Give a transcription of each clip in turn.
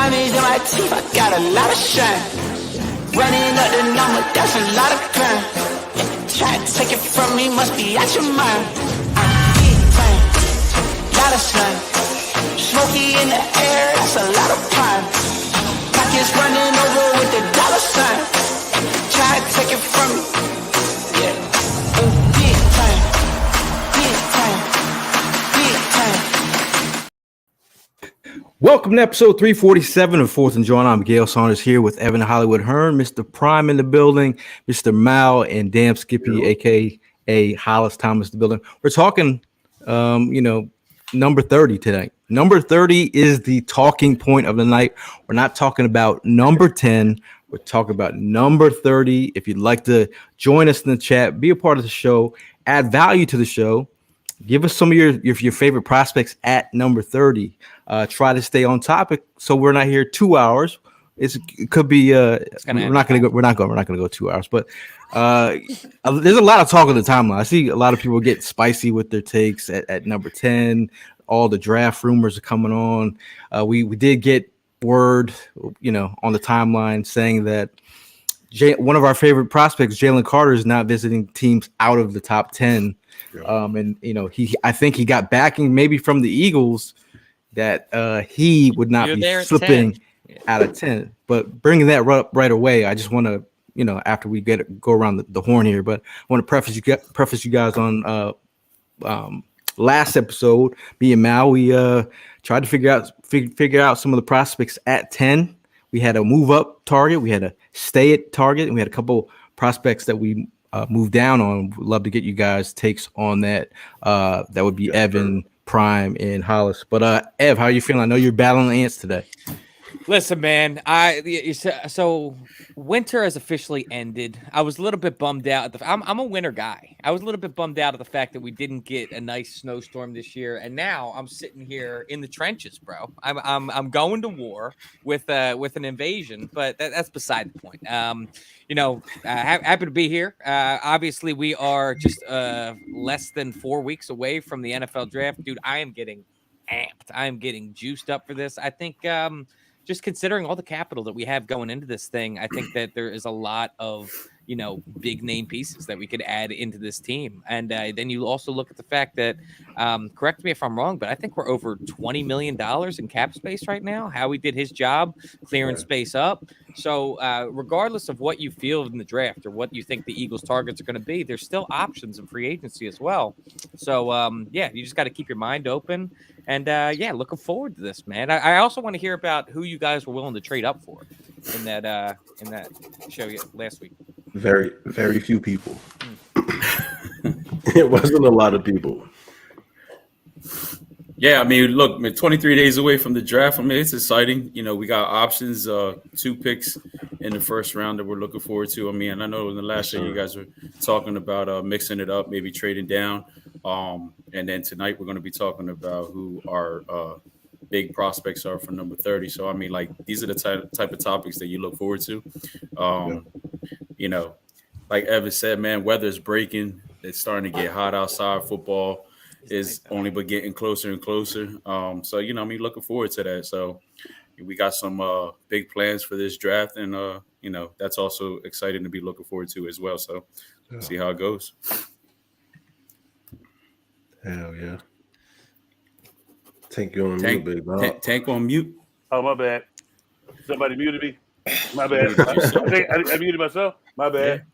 diamonds in my teeth, I got a lot of shine. Running up the number, that's a lot of crime. Try to take it from me, must be out your mind. I'm big time, lot of slime. Smoky in the air, that's a lot of pine. Pockets running over with the dollar sign. Try to take it from me, yeah. Big time, big time, big time. Welcome to episode 347 of Fourth and Jawn. I'm Gail Saunders here with Evan Hollywood Hearn, Mr. Prime in the building, Mr. Mal and Damn Skippy, aka Hollis Thomas in the building. We're talking, number 30 today. Number 30 is the talking point of the night. We're not talking about number 10. We're talking about number 30. If you'd like to join us in the chat, be a part of the show, add value to the show, give us some of your favorite prospects at number 30. Try to stay on topic so we're not here 2 hours. It could be we're not going to go 2 hours, but there's a lot of talk on the timeline. I see a lot of people get spicy with their takes at number 10. All the draft rumors are coming on. We did get word, on the timeline saying that one of our favorite prospects, Jalen Carter, is not visiting teams out of the top 10. I think he got backing maybe from the Eagles that he would not be slipping out of 10. But bringing that right away, I just want to, after we go around the horn here, but I want to preface you guys on last episode, me and Mal, we tried to figure out some of the prospects at 10. We had a move up target, we had a stay at target, and we had a couple prospects that we moved down on. Would love to get you guys' takes on that. That would be Evan, Prime, and Hollis. But Ev, how are you feeling? I know you're battling ants today. Listen, man, so winter has officially ended. I was a little bit bummed out. I'm a winter guy. I was a little bit bummed out of the fact that we didn't get a nice snowstorm this year, and now I'm sitting here in the trenches, bro. I'm going to war with an invasion, but that's beside the point. Happy to be here. Obviously, we are just less than 4 weeks away from the NFL draft, dude. I am getting amped. I am getting juiced up for this. I think. Just considering all the capital that we have going into this thing, I think that there is a lot of, big name pieces that we could add into this team. And then you also look at the fact that, correct me if I'm wrong, but I think we're over $20 million in cap space right now. Howie did his job clearing space up. So regardless of what you feel in the draft or what you think the Eagles targets are going to be, there's still options in free agency as well. So, you just got to keep your mind open. And, looking forward to this, man. I also want to hear about who you guys were willing to trade up for in that show last week. Very, very few people. It wasn't a lot of people. Yeah, I mean, look, 23 days away from the draft. I mean, it's exciting. We got options, 2 picks in the first round that we're looking forward to. I mean, and I know in the last year you guys were talking about mixing it up, maybe trading down. And then tonight we're going to be talking about who our big prospects are for number 30. So, I mean, like, these are the type of topics that you look forward to. Like Evan said, man, weather's breaking. It's starting to get hot outside. Football is only but getting closer and closer. Looking forward to that. So we got some big plans for this draft, and that's also exciting to be looking forward to as well. So see how it goes. Hell yeah. Tank you on mute, big dog. Tank on mute. Oh, my bad. Somebody muted me. My bad. I muted myself. My bad. Yeah.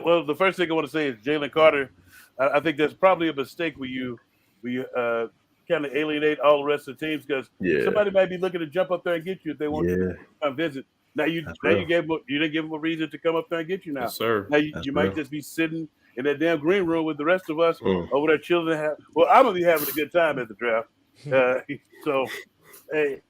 Well, the first thing I want to say is Jalen Carter. I think that's probably a mistake where you kind of alienate all the rest of the teams because somebody might be looking to jump up there and get you if they want to come visit. Now you didn't give them a reason to come up there and get you now. Yes, sir. Now you might just be sitting in that damn green room with the rest of us over there chilling. Well, I'm gonna be having a good time at the draft. So, hey,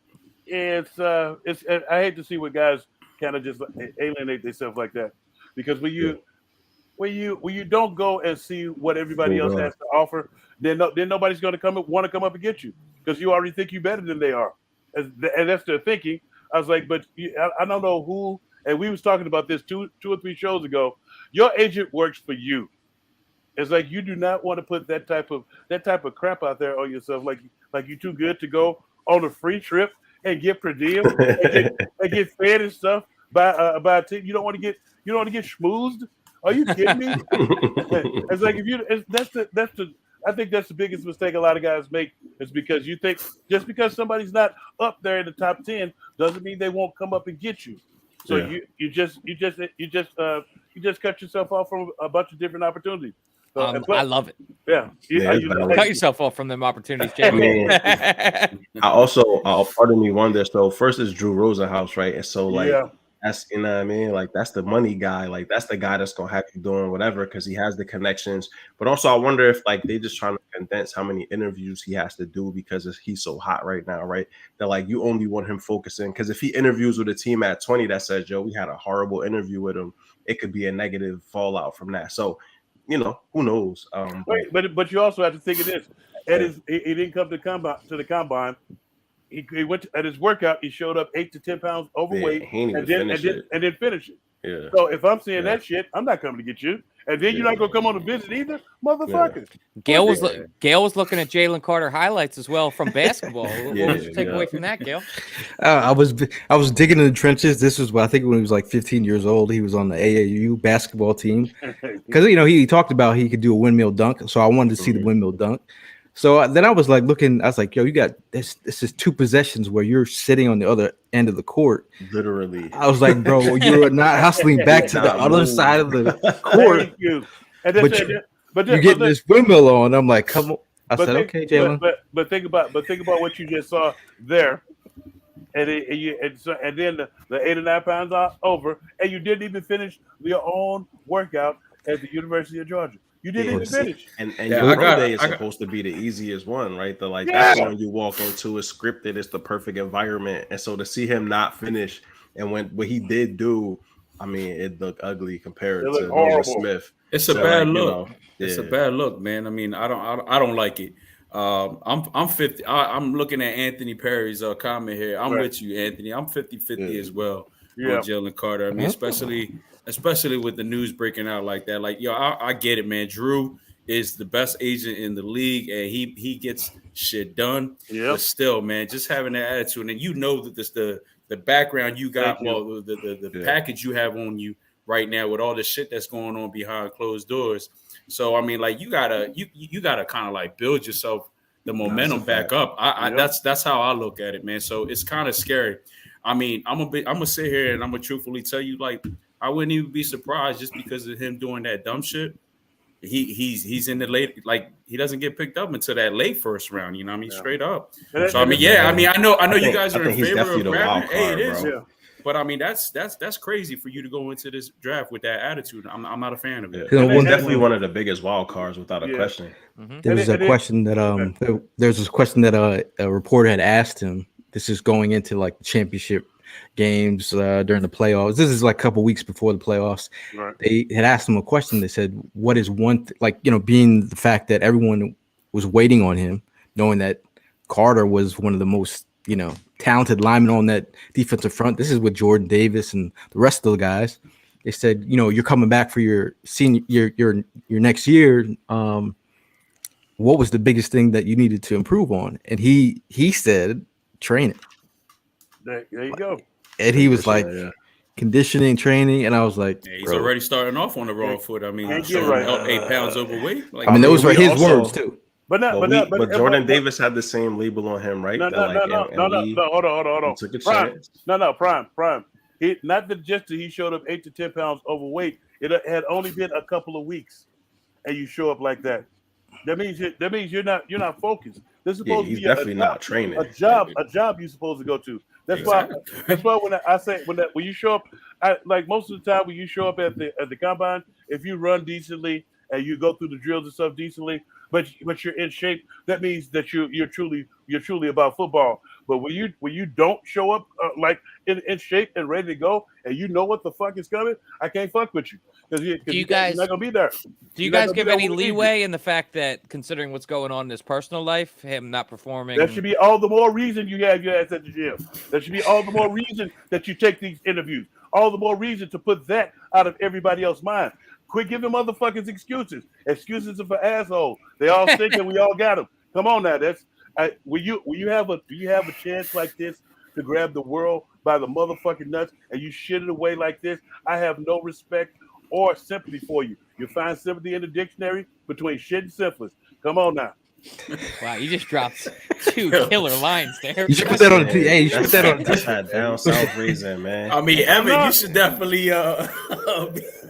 it's I hate to see what guys kind of just alienate themselves like that because when you don't go and see what everybody else has to offer, then nobody's going to want to come up and get you because you already think you're better than they are, and that's their thinking. I was like, but I don't know who, and we was talking about this two or three shows ago. Your agent works for you. It's like you do not want to put that type of crap out there on yourself. Like you're too good to go on a free trip and get per diem and get fed and stuff by a team. You don't want to get schmoozed. Are you kidding me? It's like that's the I think that's the biggest mistake a lot of guys make is because you think just because somebody's not up there in the top 10 doesn't mean they won't come up and get you. So you just cut yourself off from a bunch of different opportunities. So, I love it. Yeah, cut yourself off from them opportunities, Jamie. I also, part of me wonder. So first is Drew Rosenhaus, right? And so like that's, you know what I mean? Like that's the money guy. Like that's the guy that's gonna have you doing whatever because he has the connections. But also I wonder if like they just trying to condense how many interviews he has to do because he's so hot right now, right? That like you only want him focusing because if he interviews with a team at 20 that says, "Yo, we had a horrible interview with him," it could be a negative fallout from that. So, you know, who knows? But you also have to think of this. He didn't come to the combine. He went at his workout. He showed up 8 to 10 pounds overweight, and then finish it. Yeah. So if I'm seeing that shit, I'm not coming to get you. And then you're not gonna come on a visit either, motherfucker. Gail was looking at Jalen Carter highlights as well from basketball. What did you take away from that, Gail? I was digging in the trenches. This was I think when he was like 15 years old. He was on the AAU basketball team because he talked about he could do a windmill dunk. So I wanted to see the windmill dunk. So then I was like looking. I was like, "Yo, you got this. This is 2 possessions where you're sitting on the other end of the court." Literally, I was like, "Bro, you're not hustling back to the other side of the court." But you're getting this windmill on. I'm like, "Come on." I said, "Okay, Jalen." But think about what you just saw there, and then the 8 or 9 pounds are over, and you didn't even finish your own workout at the University of Georgia. You didn't even finish. And your pro day is supposed to be the easiest one, right? That's the one you walk into. It's scripted. It's the perfect environment. And so to see him not finish and what he did do, I mean, it looked ugly compared to Norman Smith. It's a bad look. It's a bad look, man. I mean, I don't like it. I'm 50. I'm looking at Anthony Perry's comment here. I'm with you, Anthony. I'm 50-50 as well on Jalen Carter. I mean, especially with the news breaking out like that. Like, yo, I get it, man. Drew is the best agent in the league, and he gets shit done. Yeah. But still, man, just having that attitude, and you know that this the background you got, the package you have on you right now with all the shit that's going on behind closed doors. So I mean, like you gotta kind of like build yourself the momentum back up. That's how I look at it, man. So it's kind of scary. I mean, I'm gonna sit here and I'm gonna truthfully tell you, like, I wouldn't even be surprised just because of him doing that dumb shit. He's in the late, like he doesn't get picked up until that late first round. You know what I mean? Straight up. So I mean, I know you guys are in favor of grabbing. Hey, it is. Yeah. But I mean, that's crazy for you to go into this draft with that attitude. I'm not a fan of it. He's definitely one of the biggest wild cards without a question. Mm-hmm. There's a question that a reporter had asked him. This is going into like the championship games during the playoffs. This is like a couple weeks before the playoffs. Right. They had asked him a question. They said, "What is one being the fact that everyone was waiting on him, knowing that Carter was one of the most talented linemen on that defensive front. This is with Jordan Davis and the rest of the guys. They said, you're coming back for your senior your next year. What was the biggest thing that you needed to improve on?" And he said, "Training." There you go. And he was like, conditioning, training, and I was like, he's already starting off on the wrong foot. I mean, 8 pounds overweight. Like, I mean, those were his words too. But Jordan Davis had the same label on him, right? No. Hold on. Took a chance. Prime. Not that just that he showed up 8 to 10 pounds overweight. It had only been a couple of weeks, and you show up like that. That means you're not focused. This is supposed to be definitely not training. A job you're supposed to go to. That's why when you show up, like most of the time when you show up at the combine, if you run decently and you go through the drills and stuff decently, but you're in shape, that means that you're truly about football. But when you don't show up like in shape and ready to go, and you know what the fuck is coming, I can't fuck with you because you're not gonna be there. Do you guys give any leeway in the fact that, considering what's going on in his personal life, him not performing? That should be all the more reason you have your ass at the gym. That should be all the more reason that you take these interviews. All the more reason to put that out of everybody else's mind. Quit giving motherfuckers excuses. Excuses are for assholes. They all stink and we all got them. Come on now. That's when you have a chance like this to grab the world by the motherfucking nuts and you shit it away like this, I have no respect or sympathy for you. You find sympathy in the dictionary between shit and syphilis. Come on now. Wow, you just dropped 2 killer lines there. You should put that on. Hey, you should put that on. That's that down south reason, man. I mean, Evan, you should definitely. I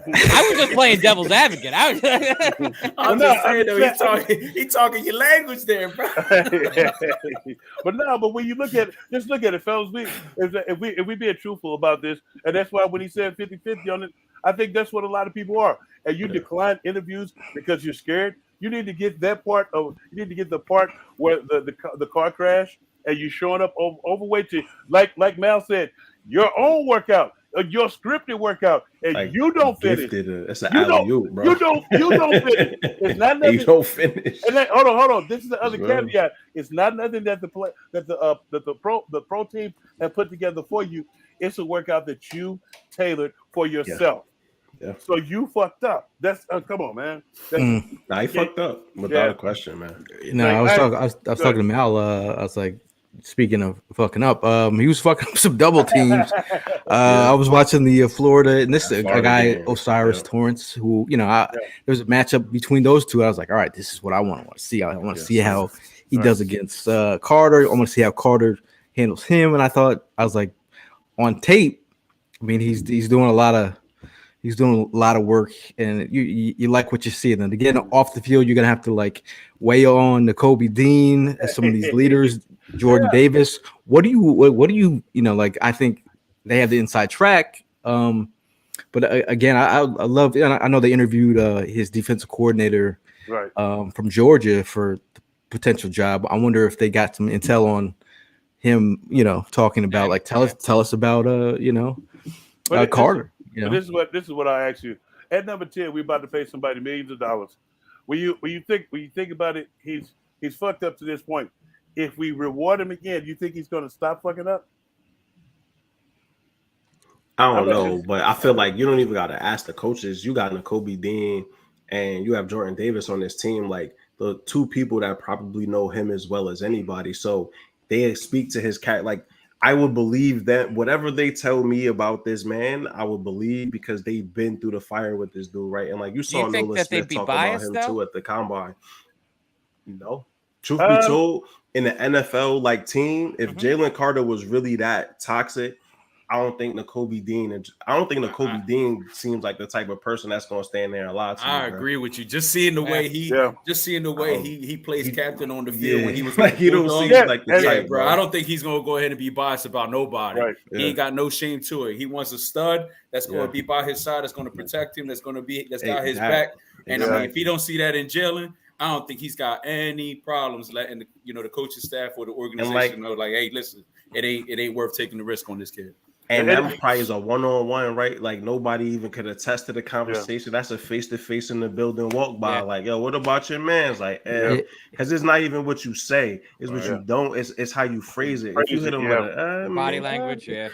was just playing devil's advocate. I'm just saying though, he talking your language there, bro. But when you look at it, just look at it, fellas. If we being truthful about this, and that's why when he said 50-50 on it, I think that's what a lot of people are. And you decline interviews because you're scared. You need to get that part of. You need to get the part where the car crash and you showing up overweight to like Mal said, your own workout, your scripted workout, and like you don't finish. That's an alley-oop, bro. You don't finish. It's not nothing. You don't finish. And then, hold on. This is the other caveat. It's not nothing that the pro team have put together for you. It's a workout that you tailored for yourself. Yeah. So you fucked up. That's come on, man. Nah, he fucked up without a question, man. No, I was talking to Mal. I was like, speaking of fucking up, he was fucking up some double teams. I was watching the Florida, and this a guy Osiris Torrance, who there was a matchup between those two. I was like, all right, this is what I want to see. I want to see how he does against Carter. I want to see how Carter handles him. And I was like, on tape, I mean, he's doing a lot of work, and you like what you see. And then again, off the field, you're gonna have to like weigh on the Kobe Dean as some of these leaders, Jordan Davis. What do you like? I think they have the inside track. But again, I love. I know they interviewed his defensive coordinator from Georgia for the potential job. I wonder if they got some intel on him. Talking about like tell us about Carter. This is what I ask you. At number 10, we're about to pay somebody millions of dollars. When you think about it, he's fucked up to this point. If we reward him again, you think he's going to stop fucking up? I don't know, but I feel like you don't even got to ask the coaches. You got Nakobe Dean and you have Jordan Davis on this team, like the two people that probably know him as well as anybody. So they speak to his cat like. I would believe that whatever they tell me about this man, I would believe because they've been through the fire with this dude, right? And like you saw Nolan Smith talk about him too at the combine. No, truth be told, in the NFL like team, if Jalen Carter was really that toxic, I don't think Nakobe Dean seems like the type of person that's going to stand there and lie to you. I agree with you. Just seeing the way he plays captain on the field when he was like he don't seem like the type, bro. I don't think he's going to go ahead and be biased about nobody. Right. He ain't got no shame to it. He wants a stud that's going to be by his side, that's going to protect him, that's got his back. And I mean, if he don't see that in Jalen, I don't think he's got any problems letting the coaching staff or the organization know, like, hey, listen, it ain't worth taking the risk on this kid. And that probably is a one-on-one, right? Like nobody even could attest to the conversation. That's a face-to-face in the building walk by. Like, yo, what about your man's? Like, because it's not even what you say; it's what you don't. It's how you phrase it. If you hit them with body language, and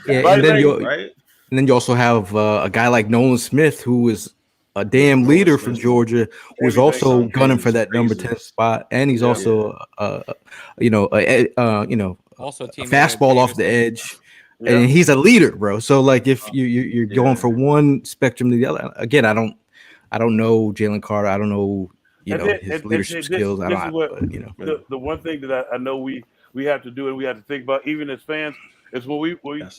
then you also have a guy like Nolan Smith, who is a damn leader from Georgia, who's also gunning for that number 10 spot, and he's also also a fastball off the edge. Yeah. And he's a leader, bro. So like if you're going for one spectrum to the other, again, I don't know Jalen Carter. I don't know his leadership skills. The one thing that I know we have to do and we have to think about, even as fans, is when we bringing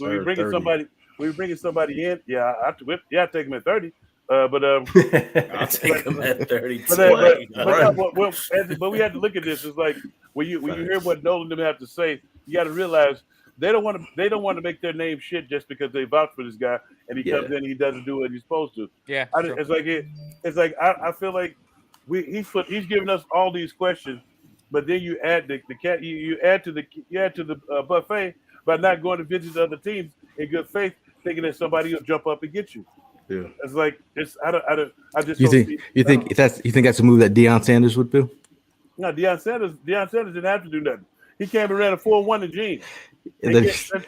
somebody in. I take him at 30. But I'll take him at 32. But we have to look at this. It's like when you hear what Nolan them have to say, you got to realize. They don't want to make their name shit just because they vouch for this guy and he comes in and he doesn't do what he's supposed to. Yeah, I feel like he's giving us all these questions, but then you add you add to the buffet by not going to visit other teams in good faith, thinking that somebody will jump up and get you. Yeah, it's like I just you think that's a move that Deion Sanders would do? No, Deion Sanders didn't have to do nothing. He came and ran a 4-1 in jeans. And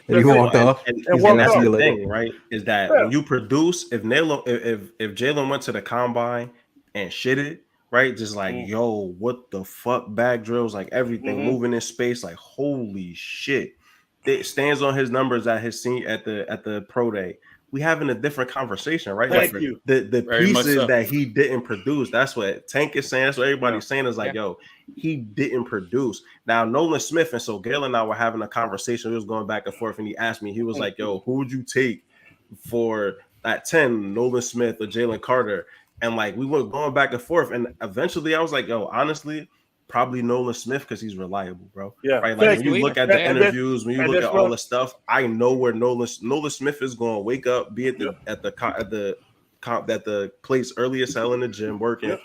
he walked off. And that's the thing, right? Is that when you produce, if Jalen went to the combine and shitted, right? Just like, what the fuck, back drills, like everything moving in space, like holy shit. stands on his numbers at his at the pro day, we having a different conversation, right? Thank Like you. the Very much pieces so. that he didn't produce. That's what Tank is saying. That's what everybody's saying is like, yo, he didn't produce. Now Nolan Smith, and so Gail and I were having a conversation. We was going back and forth, and he asked me, he was like, yo, who would you take for at 10, Nolan Smith or Jalen Carter? And like we were going back and forth, and eventually I was like, yo, honestly, probably Nolan Smith because he's reliable, bro. Yeah, right. Like when you look at the Yeah. interviews, when you look at all the stuff, I know where Nolan Smith is going to wake up, be at the place early as hell in the gym, working,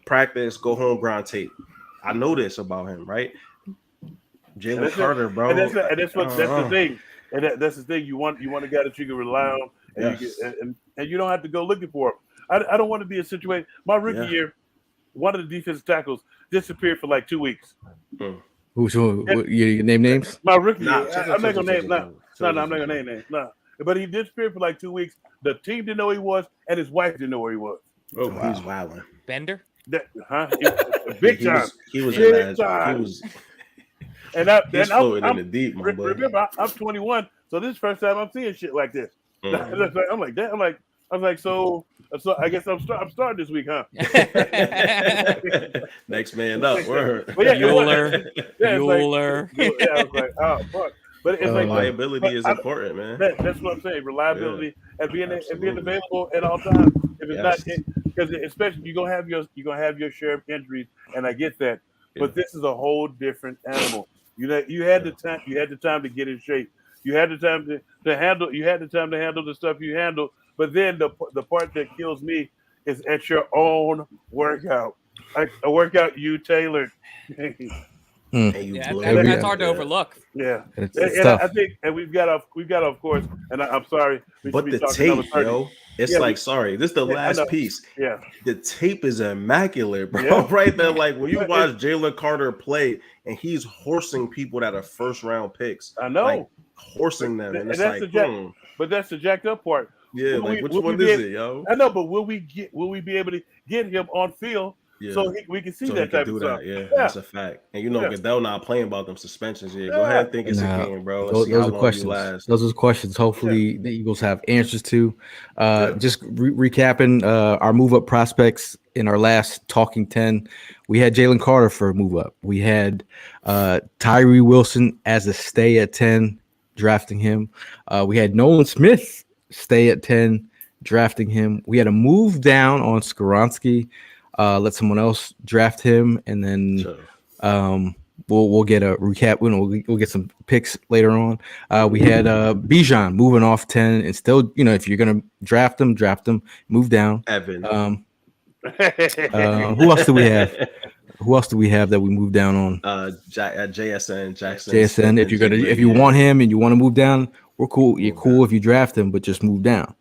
practice, go home, grind tape. I know this about him, right? Jalen Carter, bro. And that's the thing. And that's the thing. You want a guy that you can rely on, and you don't have to go looking for him. I don't want to be a situation. My rookie year, one of the defensive tackles disappeared for like 2 weeks. Who's you name names? My rookie year. I'm not gonna name. No, I'm not gonna name names. No, but he disappeared for like 2 weeks. The team didn't know where he was, and his wife didn't know where he was. Oh, wow. He's wilding. Bender. Big time. He was big time. He was. And he's floating in the deep. Remember, I'm 21, so this is the first time I'm seeing shit like this. I'm like that. I'm like, so I guess I'm starting this week, huh? Next man up. Word. Bueller. I was like, oh fuck. But it's like reliability is important, man. That's what I'm saying. Reliability and being available at all times. If it's not, because especially you're gonna have your share of injuries, and I get that. But this is a whole different animal. You had the time. You had the time to get in shape. You had the time to handle. You had the time to handle the stuff you handled. But then the part that kills me is at your own workout, like a workout you tailored. That's hard to overlook. Yeah, and I think, and we've got of course. And I'm sorry, but the tape, yo, it's sorry, this is the last piece. Yeah, the tape is immaculate, bro. Right there, like when you watch Jalen Carter play, and he's horsing people that are first round picks. I know, like, horsing them, and it's that's like, but that's the jacked up part. Yeah, like which one is it, yo? I know, but will we be able to get him on field? Yeah. So we can see that type of stuff. Yeah, that's a fact. And Goodell not playing about them suspensions. Yeah, go ahead and think it's a game, bro. Those are questions. Those are questions. Hopefully the Eagles have answers to. Just recapping our move up prospects in our last Talking 10. We had Jalen Carter for a move up. We had Tyree Wilson as a stay at 10, drafting him. We had Nolan Smith stay at 10, drafting him. We had a move down on Skoronski. Let someone else draft him, and then we'll get a recap. We'll get some picks later on. We had Bijan moving off 10, and still, if you're gonna draft him, move down. Evan. Who else do we have? Who else do we have that we moved down on? JSN Jackson. JSN. If you want him and you want to move down, we're cool. You're cool if you draft him, but just move down.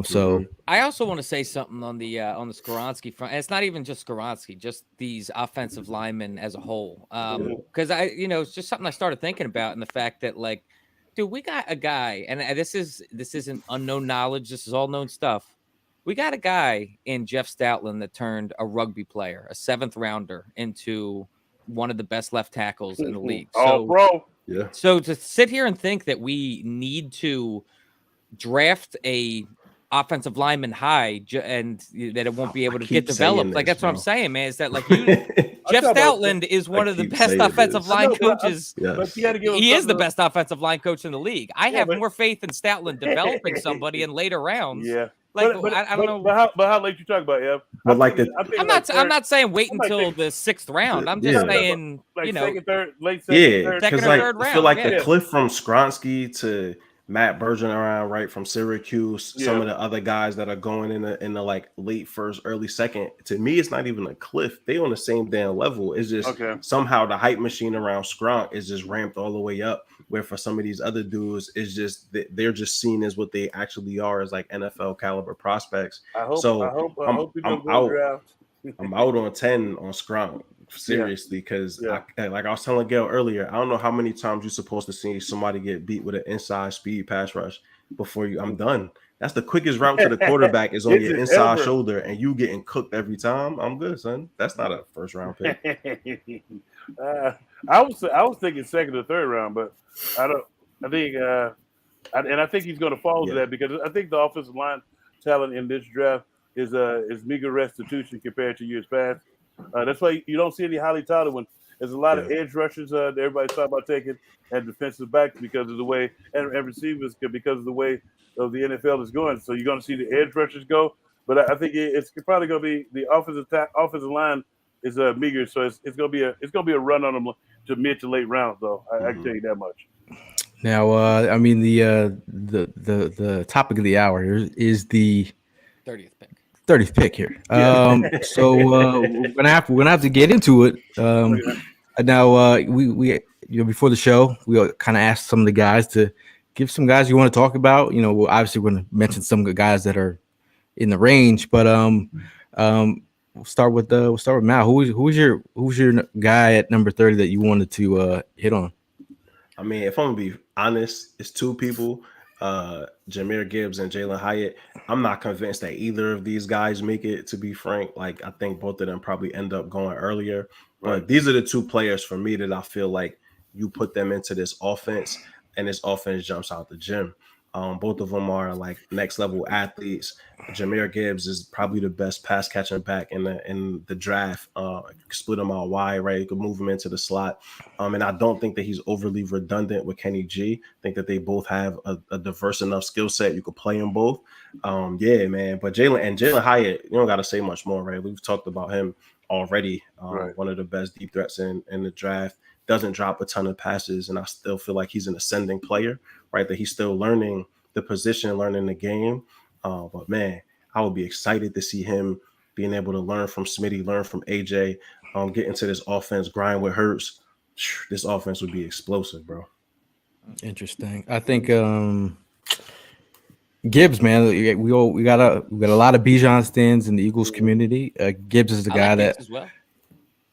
So I also want to say something on the Skoronski front. And it's not even just Skoronski, just these offensive linemen as a whole. Because it's just something I started thinking about, and the fact that, like, dude, we got a guy, and this isn't unknown knowledge. This is all known stuff. We got a guy in Jeff Stoutland that turned a rugby player, a 7th rounder, into one of the best left tackles in the league. So, bro. Yeah. So to sit here and think that we need to draft a offensive lineman high and that it won't be able to get developed, like that's what I'm saying, man. Is that like Jeff Stoutland is one of the best offensive line coaches. He is the best offensive line coach in the league. I have more faith in Stoutland developing somebody in later rounds. Yeah. Like, I don't know. But how late you talk about, Ev? But like I'm not saying wait until the 6th round. I'm just saying, second, third, late second, second or third round. I feel like the cliff from Skoronski to Matt Bergeron, right, from Syracuse, some of the other guys that are going in the like late first, early second. To me, it's not even a cliff. They on the same damn level. It's just somehow the hype machine around Skronk is just ramped all the way up. Where for some of these other dudes, it's just they're just seen as what they actually are, as like NFL caliber prospects. I hope I'm out on 10 on Skronk. Seriously, because like I was telling Gail earlier, I don't know how many times you're supposed to see somebody get beat with an inside speed pass rush before I'm done. That's the quickest route to the quarterback is on your inside shoulder, and you getting cooked every time. I'm good, son. That's not a first round pick. I was thinking second or third round, but I don't. I think he's going to fall to that because I think the offensive line talent in this draft is meager restitution compared to years past. That's why you don't see any highly touted ones. There's a lot of edge rushers that everybody's talking about taking and defensive backs because of the way and receivers because of the way of the NFL is going. So you're going to see the edge rushers go, but I think it's probably going to be the offensive line is meager, so it's going to be a run on them to mid to late rounds though. I can tell you that much. Now, I mean the topic of the hour here is the 30th pick. 30th pick here. So we're gonna have to get into it. Now we before the show we kind of asked some of the guys to give some guys you want to talk about. Obviously we're gonna mention some of the guys that are in the range, but we'll start with Mal. Who's your guy at number 30 that you wanted to hit on? I mean, if I'm gonna be honest, it's two people, Jahmyr Gibbs and Jalen Hyatt. I'm not convinced that either of these guys make it, to be frank. Like, I think both of them probably end up going earlier. But these are the two players for me that I feel like you put them into this offense, and this offense jumps out the gym. Both of them are like next level athletes. Jahmyr Gibbs is probably the best pass catching back in the draft. Split him out wide, right? You could move him into the slot. And I don't think that he's overly redundant with Kenny G. I think that they both have a diverse enough skill set. You could play them both. Yeah, man. But Jalen Hyatt, you don't got to say much more, right? We've talked about him already. One of the best deep threats in the draft. Doesn't drop a ton of passes, and I still feel like he's an ascending player, right? That he's still learning the position, learning the game. But man, I would be excited to see him being able to learn from Smitty, learn from AJ, get into this offense, grind with Hurts. This offense would be explosive, bro. Interesting. I think Gibbs, man, we got a lot of Bijan stands in the Eagles community. Gibbs is the guy that. As well.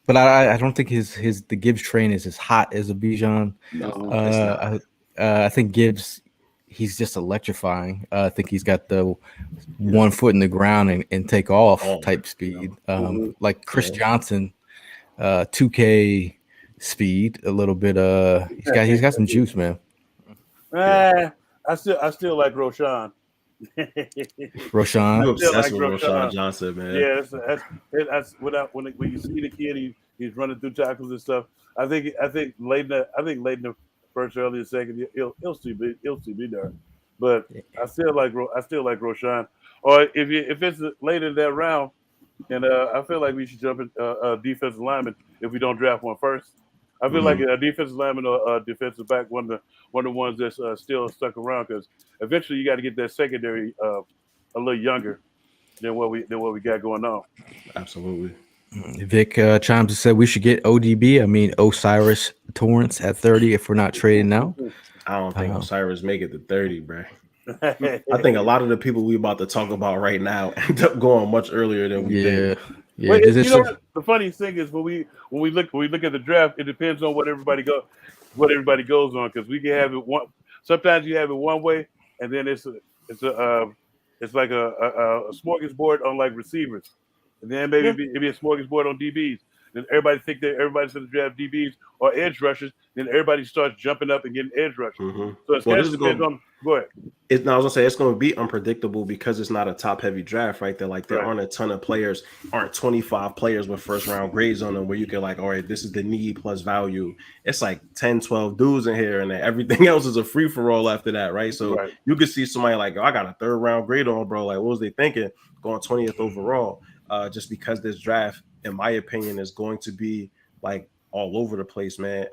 But I don't think the Gibbs train is as hot as a Bijan. No, I think Gibbs, he's just electrifying. I think he's got the 1 foot in the ground and take off type speed. Like Chris Johnson, 2K speed, a little bit. He's got some juice, man. I still like Roshan. Roshan, I'm obsessed with Roshan Johnson, man. Yeah, that's when you see the kid, he's running through tackles and stuff. I think late in the first, early in the second, he'll still be there. But I still like Roshan. Or if it's later in that round, and I feel like we should jump in defensive lineman if we don't draft one first. I feel like a defensive lineman or a defensive back, one of the ones that's still stuck around, because eventually you got to get that secondary a little younger than what we got going on. Absolutely. Vic chimes and said we should get ODB. I mean Osiris Torrance at 30 if we're not trading now. I don't think Osiris make it to 30, bro. I think a lot of the people we about to talk about right now end up going much earlier than we did. Yeah. Well, what? The funniest thing is when we look at the draft, it depends on what everybody goes on, because we can have it one. Sometimes you have it one way, and then it's like a smorgasbord on like receivers, and then maybe it'd be a smorgasbord on DBs. Then everybody think that everybody's going to draft DBs or edge rushers. Then everybody starts jumping up and getting edge rushers. So it's depends on. Go ahead. I was gonna say it's going to be unpredictable because it's not a top-heavy draft, right? There aren't a ton of players, aren't 25 players with first-round grades on them where you can like, all right, this is the need plus value. It's like 10, 12 dudes in here, and then everything else is a free-for-all after that, right? So you could see somebody like, I got a third-round grade on, bro. Like, what was they thinking going 20th overall? Just because this draft, in my opinion, is going to be like all over the place, man.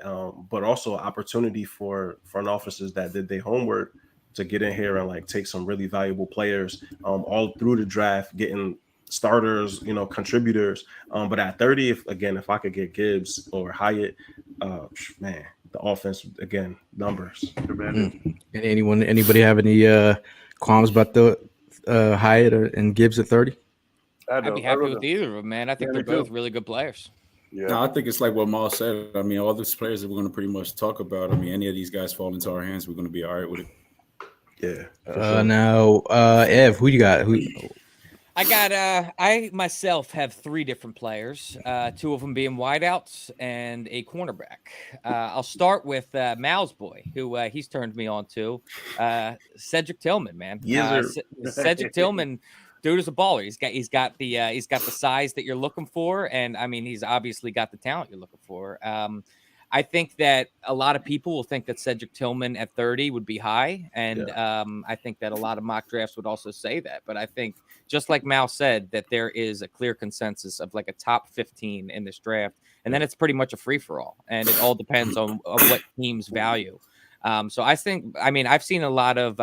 But also opportunity for front offices that did their homework to get in here and like take some really valuable players all through the draft, getting starters, contributors. But at 30, if I could get Gibbs or Hyatt, man, the offense again, numbers. Anybody have any qualms about the Hyatt and Gibbs at 30? I'd be happy with either of them, man. I think they're both really good players. Yeah, no, I think it's like what Maul said. I mean, all these players that we're going to pretty much talk about. I mean, any of these guys fall into our hands, we're going to be all right with it. Yeah. Now, Ev, who you got? I myself have 3 different players, 2 of them being wideouts and a cornerback. I'll start with Mal's boy, who he's turned me on to, Cedric Tillman, man. Yes, sir. Cedric Tillman, dude is a baller. He's got the size that you're looking for, and I mean he's obviously got the talent you're looking for. I think that a lot of people will think that Cedric Tillman at 30 would be high. And I think that a lot of mock drafts would also say that. But I think, just like Mal said, that there is a clear consensus of like a top 15 in this draft. And then it's pretty much a free-for-all. And it all depends on what teams value. So I think, I mean, I've seen a lot of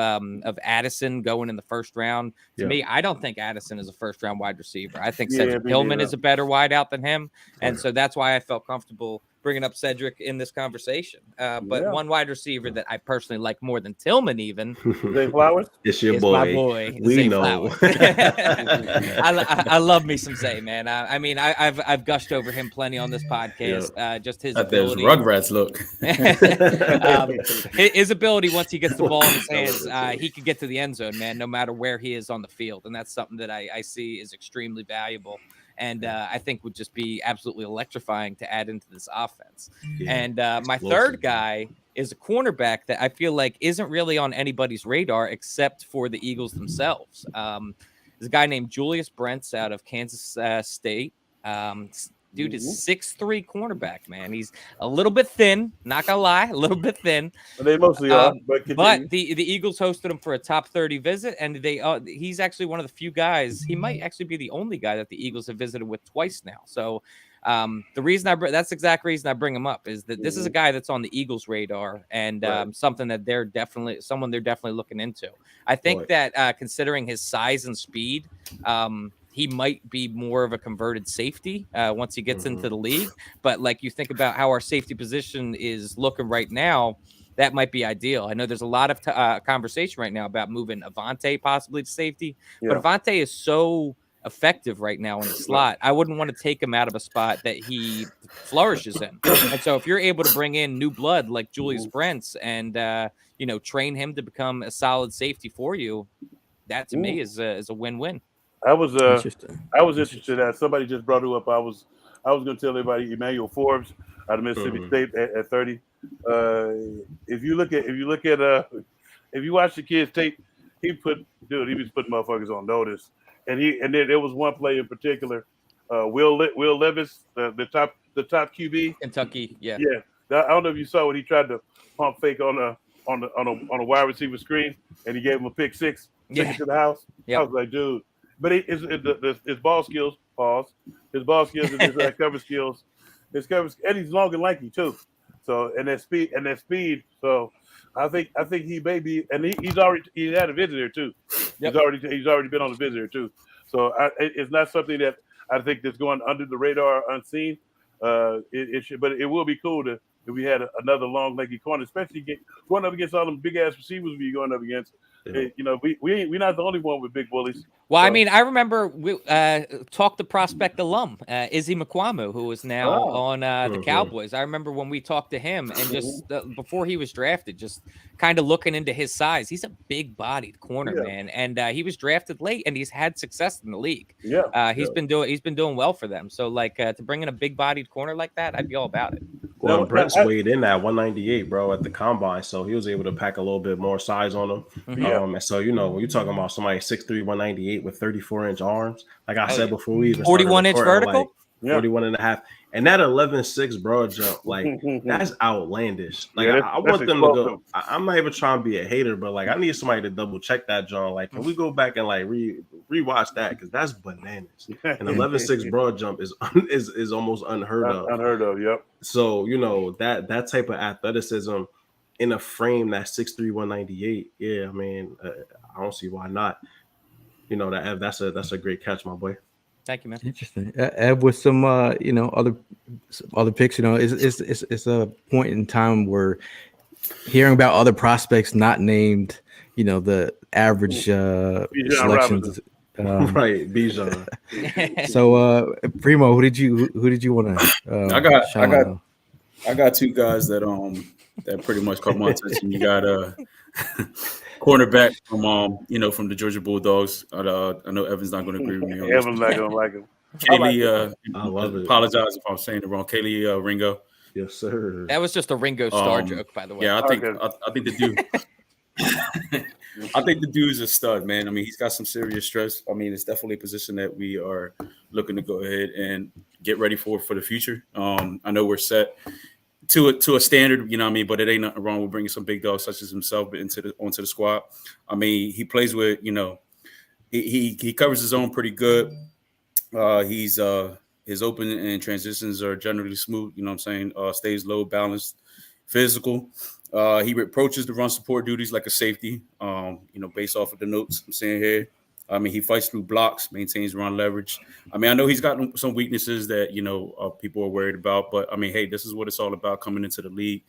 Addison going in the first round. To me, I don't think Addison is a first-round wide receiver. I think Cedric Tillman is a better wideout than him. And so that's why I felt comfortable bringing up Cedric in this conveation. But one wide receiver that I personally like more than Tillman even Zay Flowers? It's your is boy. my boy. We Zay know. Flowers. I love me some Zay, man. I mean, I've gushed over him plenty on this podcast. Just his ability. Rugrats look. His ability, once he gets the ball in his hands, he could get to the end zone, man, no matter where he is on the field. And that's something that I see is extremely valuable. And I think would just be absolutely electrifying to add into this offense. And my third guy is a cornerback that I feel like isn't really on anybody's radar except for the Eagles themselves. There's a guy named Julius Brents out of Kansas State. Dude is 6'3" cornerback, man. He's a little bit thin, not gonna lie, a little bit thin. They mostly are, but the Eagles hosted him for a top 30 visit, and he's actually one of the few guys. He might actually be the only guy that the Eagles have visited with twice now. So the reason that's the exact reason I bring him up is that this is a guy that's on the Eagles' radar and something that they're definitely looking into. I think that considering his size and speed, he might be more of a converted safety once he gets into the league. But like you think about how our safety position is looking right now, that might be ideal. I know there's a lot of conversation right now about moving Avante possibly to safety, but Avante is so effective right now in the slot. I wouldn't want to take him out of a spot that he flourishes in. And so if you're able to bring in new blood like Julius Brents and train him to become a solid safety for you, that to me is a win-win. I was interested at somebody just brought it up. I was going to tell everybody Emmanuel Forbes out of Mississippi State at 30. If you watch the kid's tape, he was putting motherfuckers on notice. And then there was one play in particular, Will Levis, the top QB, Kentucky. Yeah. I don't know if you saw when he tried to pump fake on a wide receiver screen, and he gave him a pick six, took it to the house. Yep. I was like, dude. But his ball skills, his ball skills and his cover skills, and he's long and lanky too. So and that speed. So I think he may be, and he had a visitor too. Yep. He's already been on the visitor too. So it's not something that I think that's going under the radar unseen. It should, but it will be cool if we had another long leggy corner, especially going up against all them big ass receivers we're going up against. We're not the only one with big bullies. Well, I mean, I remember we talked to prospect alum Izzy McQuamu, who is now on the Cowboys. I remember when we talked to him and just before he was drafted, just kind of looking into his size. He's a big-bodied corner, man, and he was drafted late, and he's had success in the league. He's been doing well for them. So, to bring in a big-bodied corner like that, I'd be all about it. Well, Brent's weighed in at 198, bro, at the combine, so he was able to pack a little bit more size on him. And so, when you're talking about somebody 6'3", 198 with 34-inch arms, like I said before we even 41-inch vertical, 41 and a half, and that 11.6 broad jump, that's outlandish. I want them to go. I'm not even trying to be a hater, but I need somebody to double check that, John. Can we go back and rewatch that, because that's bananas. An 11.6 broad jump is almost unheard of. Unheard of, yep. So that type of athleticism in a frame that's 6'3", 198. Yeah, I mean, I don't see why not. That's a great catch, my boy. Thank you, man. Interesting. With some other picks, it's a point in time where hearing about other prospects not named, the average selections. Right, Bijan. So, Primo, who did you want to? I got two guys that pretty much caught my attention. You got cornerback from from the Georgia Bulldogs. I know Evan's not going to agree with me on this. Evan's not going to like him. Kaylee, I love it. Apologize if I'm saying it wrong. Kaylee Ringo. Yes, sir. That was just a Ringo Starr joke, by the way. Yeah, I think the dude. I think the dude's a stud, man. I mean, he's got some serious stress. I mean, it's definitely a position that we are looking to go ahead and get ready for the future. I know we're set to a standard, you know what I mean, but it ain't nothing wrong with bringing some big dogs such as himself onto the squad. I mean, he plays with, he covers his own pretty good. His open and transitions are generally smooth, you know what I'm saying? Stays low, balanced, physical. He approaches the run support duties like a safety, based off of the notes I'm seeing here. I mean, he fights through blocks, maintains run leverage. I mean, I know he's got some weaknesses that, people are worried about. But, I mean, hey, this is what it's all about coming into the league,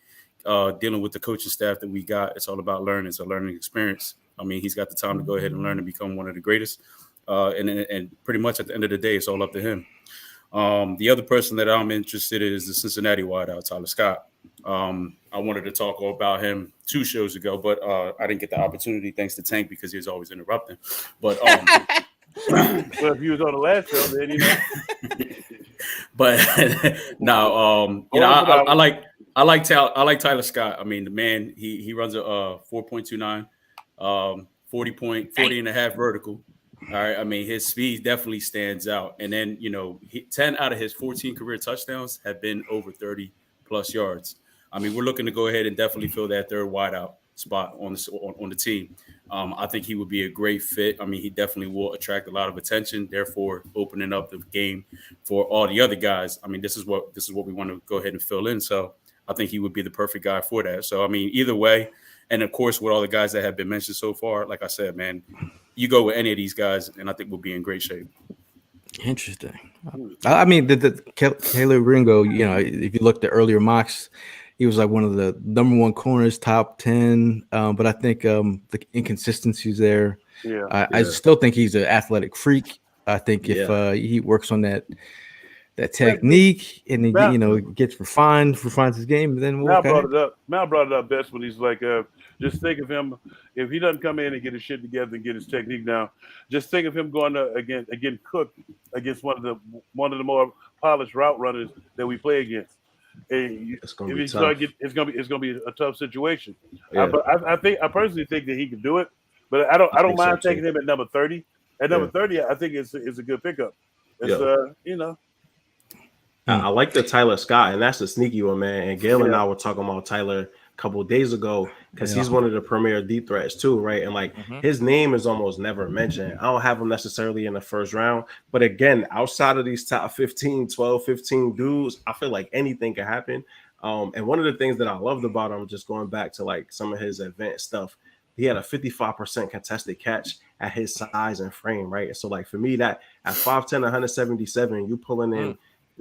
dealing with the coaching staff that we got. It's all about learning. It's a learning experience. I mean, he's got the time to go ahead and learn and become one of the greatest. And pretty much at the end of the day, it's all up to him. The other person that I'm interested in is the Cincinnati wideout, Tyler Scott. I wanted to talk about him 2 shows ago, but I didn't get the opportunity thanks to Tank because he was always interrupting. But well, if you was on the last show, then But no, I like Tyler Scott. I mean, the man, he runs a 4.29, 40 and a half vertical. All right. I mean, his speed definitely stands out. And then, 10 out of his 14 career touchdowns have been over 30 plus yards. I mean, we're looking to go ahead and definitely fill that third wideout spot on the team. I think he would be a great fit. I mean, he definitely will attract a lot of attention, therefore opening up the game for all the other guys. I mean, this is what we want to go ahead and fill in. So I think he would be the perfect guy for that. So, I mean, either way, and of course, with all the guys that have been mentioned so far, like I said, man, you go with any of these guys, and I think we'll be in great shape. Interesting. I mean, the Caleb Ringo, if you look at earlier mocks, he was like one of the number 1 corners, top 10. But I think the inconsistencies there. Yeah. I still think he's an athletic freak. I think if he works on that technique and he, refines his game, then Mal brought it up best when he's like, just think of him if he doesn't come in and get his shit together and get his technique down. Just think of him going to again Cook against one of the more polished route runners that we play against. And it's gonna be tough. It's gonna be a tough situation. Yeah. I personally think that he can do it, but I don't mind taking him at number 30. At number 30, I think it's a good pickup. It's I like the Tyler Scott, and that's a sneaky one, man. And Gail and I were talking about Tyler a couple of days ago because he's one of the premier deep threats too, right? And his name is almost never mentioned. I don't have him necessarily in the first round, but again, outside of these top 15 dudes, I feel like anything can happen. And one of the things that I loved about him, just going back to like some of his advanced stuff, he had a 55% contested catch at his size and frame, right? So like for me, that at 5'10", 177, you pulling in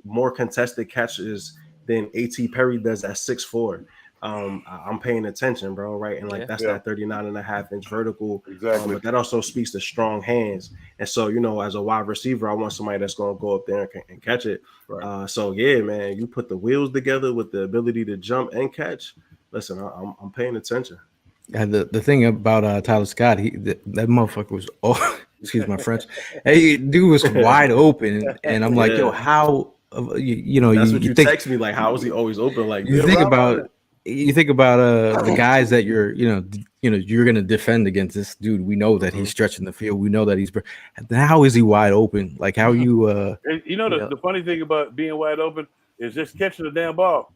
more contested catches than A.T. Perry does at 6'4". I'm paying attention, bro, right? And that's that 39.5-inch vertical. Exactly. But that also speaks to strong hands. And so, as a wide receiver, I want somebody that's going to go up there and catch it. Right. So, yeah, man, you put the wheels together with the ability to jump and catch. Listen, I'm paying attention. And the thing about Tyler Scott, that motherfucker was, excuse my French, hey, dude was wide open. And I'm like, yo, how, that's what you text me, like, how is he always open? Like, you think about the guys that you're going to defend against this dude. We know that he's stretching the field. We know that how is he wide open? Like how you, the funny thing about being wide open is just catching the damn ball.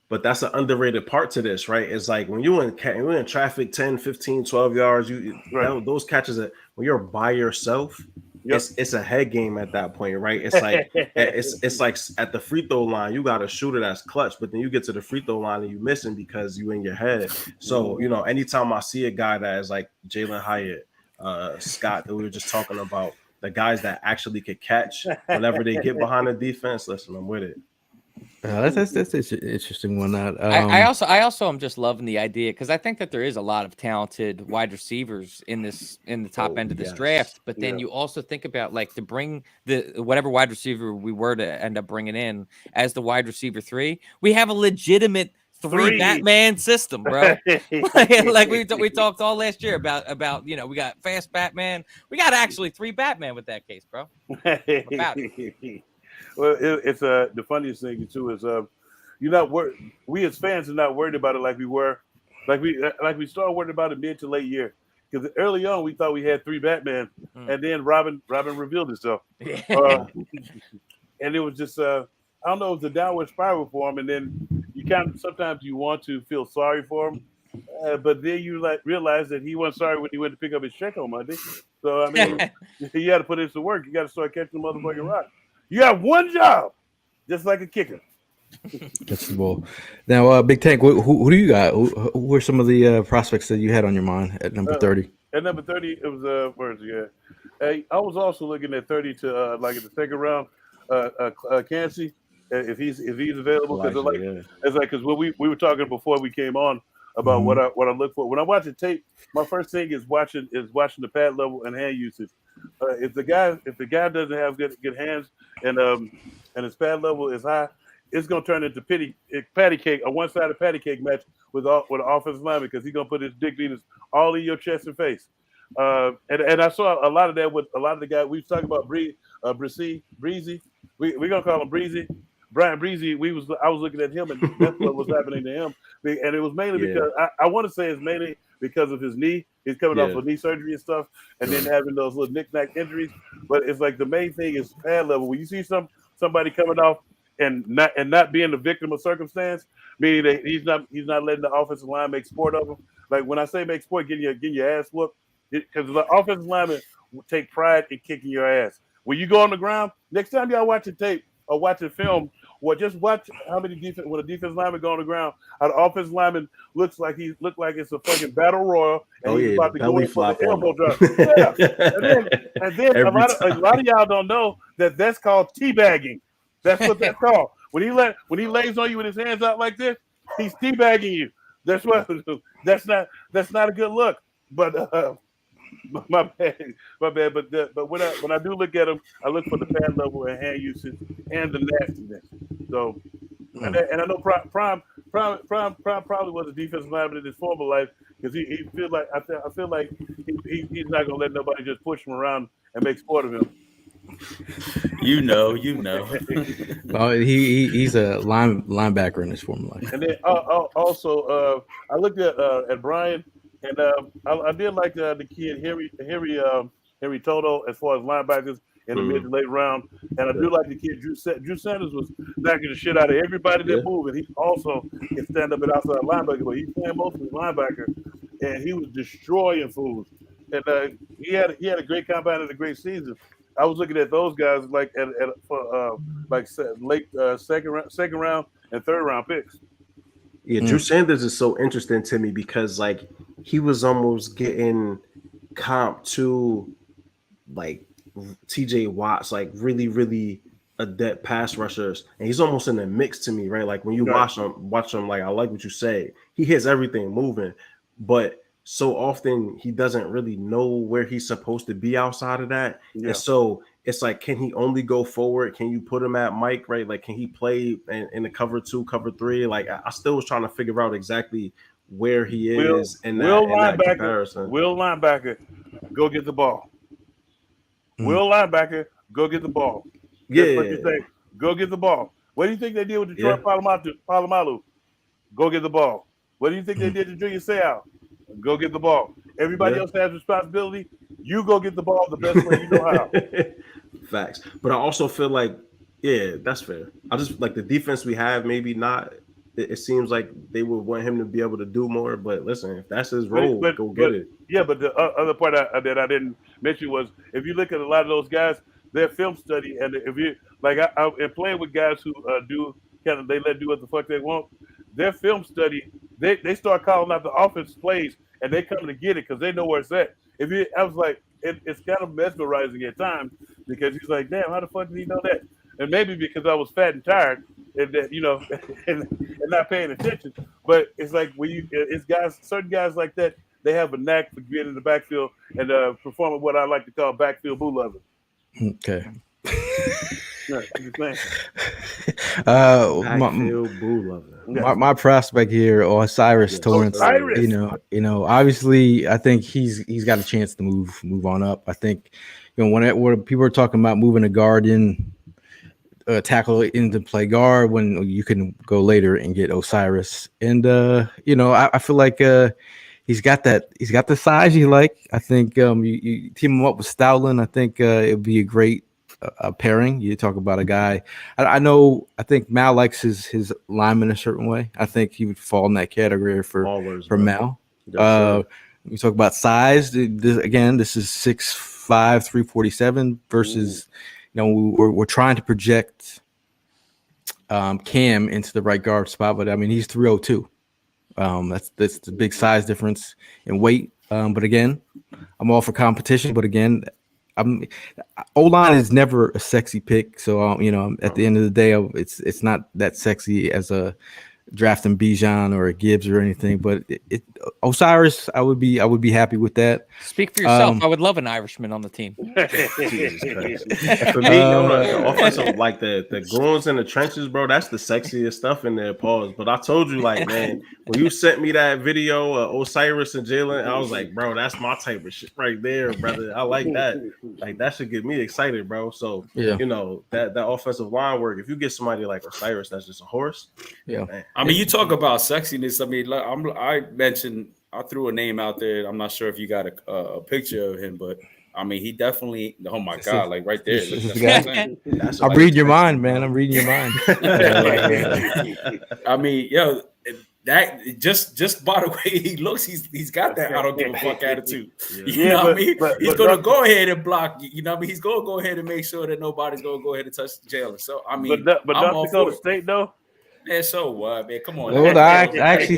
But that's an underrated part to this, right? It's like when you're in traffic 10, 15, 12 yards, those catches when you're by yourself, it's a head game at that point, right? It's like it's like at the free throw line, you got a shooter that's clutch, but then you get to the free throw line and you missing because you in your head. So anytime I see a guy that is like Jalen Hyatt, Scott that we were just talking about, the guys that actually could catch whenever they get behind the defense, listen, I'm with it. That's an interesting one. I also am just loving the idea because I think that there is a lot of talented wide receivers in the top end of this draft. But then you also think about like to bring whatever wide receiver we were to end up bringing in as the wide receiver 3, we have a legitimate three Batman system, bro. like we talked all last year about we got fast Batman. We got actually 3 Batman with that case, bro. About it. Well, it's the funniest thing too is you're not worried. We as fans are not worried about it like we were, like we started worried about it mid to late year. Because early on we thought we had 3 Batman, and then Robin revealed himself, and it was just I don't know, it was a downward spiral for him. And then you sometimes you want to feel sorry for him, but then you realize that he wasn't sorry when he went to pick up his check on Monday. So I mean, you got to put in some work. You got to start catching the motherfucking rock. You got one job, just like a kicker. That's the ball. Now, Big Tank, who do you got? Who were some of the prospects that you had on your mind at number 30? At number 30, it was where is he at? Hey, I was also looking at 30 to like in the second round, Cansey, if he's available, because it's like because we were talking before we came on about what I look for when I watch the tape. My first thing is watching the pad level and hand usage. If the guy doesn't have good hands and his pad level is high, it's gonna turn into patty cake, a one-sided patty cake match with an offensive lineman, because he's gonna put his dick beaters all in your chest and face. And I saw a lot of that with a lot of the guys. We was talking about Breezy. We're gonna call him Breezy. Brian Breezy. I was looking at him, and that's what was happening to him. And it was mainly because I want to say it's mainly because of his knee. He's coming off of knee surgery and stuff, and then having those little knick-knack injuries. But it's like the main thing is pad level. When you see somebody coming off and not being the victim of circumstance, meaning that he's not letting the offensive line make sport of him. Like when I say make sport, getting your ass whooped, because the offensive lineman will take pride in kicking your ass. When you go on the ground, next time y'all watching tape or watching film, or just watch how many when a defensive lineman go on the ground, how the offensive lineman looks like it's a fucking battle royal, and he's about to go in for the elbow drop. Yeah. And then a lot of y'all don't know that that's called teabagging. That's what that's called. When he lays on you with his hands out like this, he's teabagging you. That's not a good look. But my bad. But when I do look at him, I look for the pad level and hand usage and the nastiness. So, and I know Prime probably was a defensive lineman in his former life, because he feel like I feel like he's not gonna let nobody just push him around and make sport of him. You know. Oh, he's a linebacker in his former life. And then also, I looked at Brian, and I did like the kid Henry Toto as far as linebackers in the mid to late round, and I do like the kid Drew Sanders was knocking the shit out of everybody that moved, and he also can stand up at outside linebacker, but he's playing mostly linebacker, and he was destroying fools. And he had a great combine and a great season. I was looking at those guys like late second round and third round picks. Yeah, Drew Sanders is so interesting to me because like he was almost getting comp to like TJ Watts, like really, really adept pass rushers, and he's almost in the mix to me, right? Like when you watch him, like I like what you say. He hits everything moving, but so often he doesn't really know where he's supposed to be outside of that. Yeah. And so it's like, can he only go forward? Can you put him at Mike, right? Like, can he play in the cover 2, cover 3? Like, I still was trying to figure out exactly where he is in that comparison. Will linebacker, go get the ball. Will linebacker, go get the ball. That's what you think. Go get the ball. What do you think they did with Detroit Palomalu? Go get the ball. What do you think they did to Junior Seau? Go get the ball. Everybody else has responsibility. You go get the ball the best way you know how. Facts. But I also feel like, that's fair. I just like the defense we have, maybe not. It seems like they would want him to be able to do more. But listen, if that's his role, go get it. Yeah, but the other part that I didn't mention was if you look at a lot of those guys, their film study, and if you like, I playing with guys who they do what the fuck they want. Their film study, they start calling out the offense plays, and they come to get it because they know where it's at. I was like, it's kind of mesmerizing at times because he's like, damn, how the fuck did he know that? And maybe because I was fat and tired, and that and not paying attention. But it's like it's certain guys like that, they have a knack for getting in the backfield and performing what I like to call backfield boo loving. Okay. Yeah, I'm just saying. Backfield boo loving. my prospect here, Osiris Torrance. Osiris. Obviously, I think he's got a chance to move on up. I think, when people are talking about moving a guard in, tackle into play guard, when you can go later and get Osiris, and I feel like he's got the size you like. I think you team him up with Stoutland. I think it'd be a great pairing. You talk about a guy. I think Mal likes his lineman a certain way. I think he would fall in that category for Mal. We talk about size. This is 6'5", 347 versus, we're trying to project Cam into the right guard spot, but I mean he's 302. That's the big size difference in weight. But again, I'm all for competition. But again, O-line is never a sexy pick. So at the end of the day, it's not that sexy as a drafting Bijan or a Gibbs or anything. But Osiris, I would be happy with that. Speak for yourself. I would love an Irishman on the team. For me, the offensive, like the goons in the trenches, bro, that's the sexiest stuff in there. Pause. But I told you, like, man, when you sent me that video of Osiris and Jalen, I was like, bro, that's my type of shit right there, brother. I like that. Like, that should get me excited, bro. So that offensive line work. If you get somebody like Osiris, that's just a horse. Yeah. Man. I mean, you talk about sexiness. I mean, I mentioned, I threw a name out there. I'm not sure if you got a picture of him, but I mean, he definitely. Oh my God, like right there. I'm reading your mind, man. I'm reading your mind. I mean, that just by the way he looks, he's got that I don't give a fuck attitude. You know what I mean? He's gonna go ahead and block. You know what I mean? He's gonna go ahead and make sure that nobody's gonna go ahead and touch Jalen. So I mean, but North Dakota State though. Man, so what, man? Come on. Well, I actually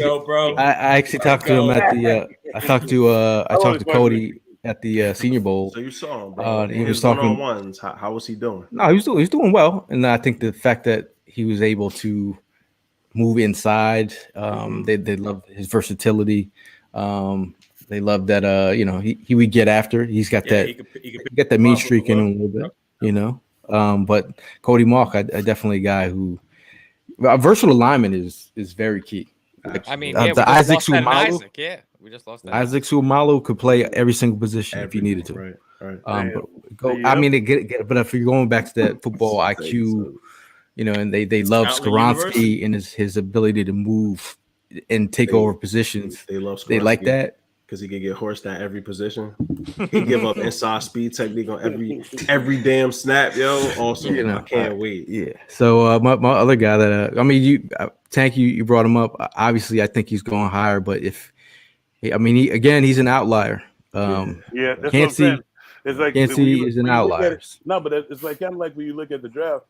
talked to him at the. I talked to Cody at the Senior Bowl. So you saw him, bro. He was talking one-on-ones. How was he doing? No, he's doing well, and I think the fact that he was able to move inside, they love his versatility. They love that he would get after. He's got that. He could get that mean streak in him a little bit, But Cody Mock, I definitely a guy who. A versatile lineman is very key. I mean, the Isaac Sumalu. We just lost that. Isaac Sumalu could play every single position if he needed to. Right. But if you're going back to that football IQ, and they love Skoronski and his ability to move and take over positions. They love Skoronski. They like that. Because he can get horsed at every position. He give up inside speed technique on every damn snap, yo. Awesome. I can't wait. Yeah. So my other guy that Tank, you brought him up. Obviously, I think he's going higher, but he's an outlier. That's can't what I'm saying. It's like Cansey is an outlier. No, but it's like kind of like when you look at the draft.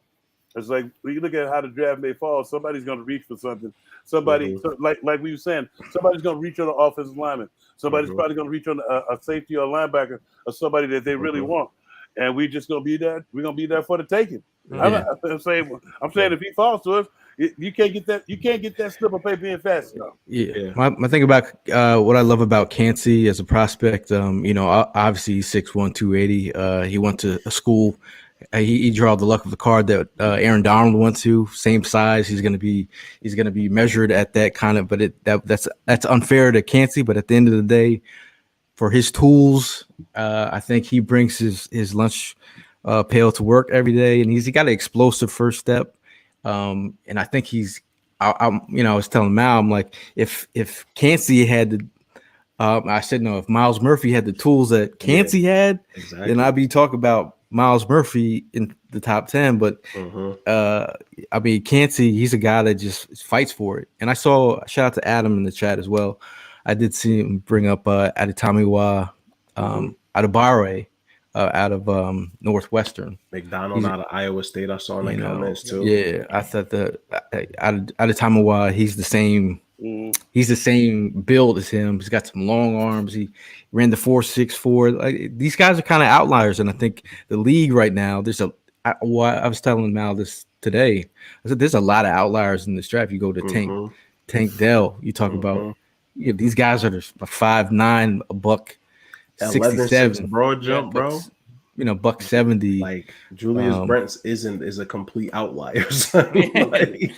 It's like when you look at how the draft may fall, somebody's going to reach for something. Somebody, like we were saying, somebody's going to reach on an offensive lineman. Somebody's probably going to reach on a safety or a linebacker or somebody that they really want. And we just going to be there. We're going to be there for the taking. I'm saying if he falls to us, you can't get that. You can't get that slip of paper in fast enough. Yeah. My thing about what I love about Cansey as a prospect, obviously he's 6'1", 280. He went to a school. He drew the luck of the card that Aaron Donald went to. Same size. He's gonna be measured at that kind of. But that's unfair to Cansey. But at the end of the day, for his tools, I think he brings his lunch pail to work every day, and he got an explosive first step. And I think I was telling Mal, I'm like, if Cansey had the I said no. If Miles Murphy had the tools that Cansey had, then I'd be talking about Miles Murphy in the top 10. But Cansey, he's a guy that just fights for it. And I saw shout out to Adam in the chat as well. I did see him bring up Adetomiwa Adebawore out of Northwestern. McDonald out of Iowa State. I saw in the comments too. Yeah, I thought that Adetomiwa, he's the same. He's the same build as him. He's got some long arms. He ran the 4.64. Like, these guys are kind of outliers, and I think the league right now. I was telling Mal this today. I said there's a lot of outliers in this draft. You go to Tank Dell. You talk about these guys are 5'9", a buck 67, broad jump, bro. $170. Like Julius Brents is a complete outlier. Like,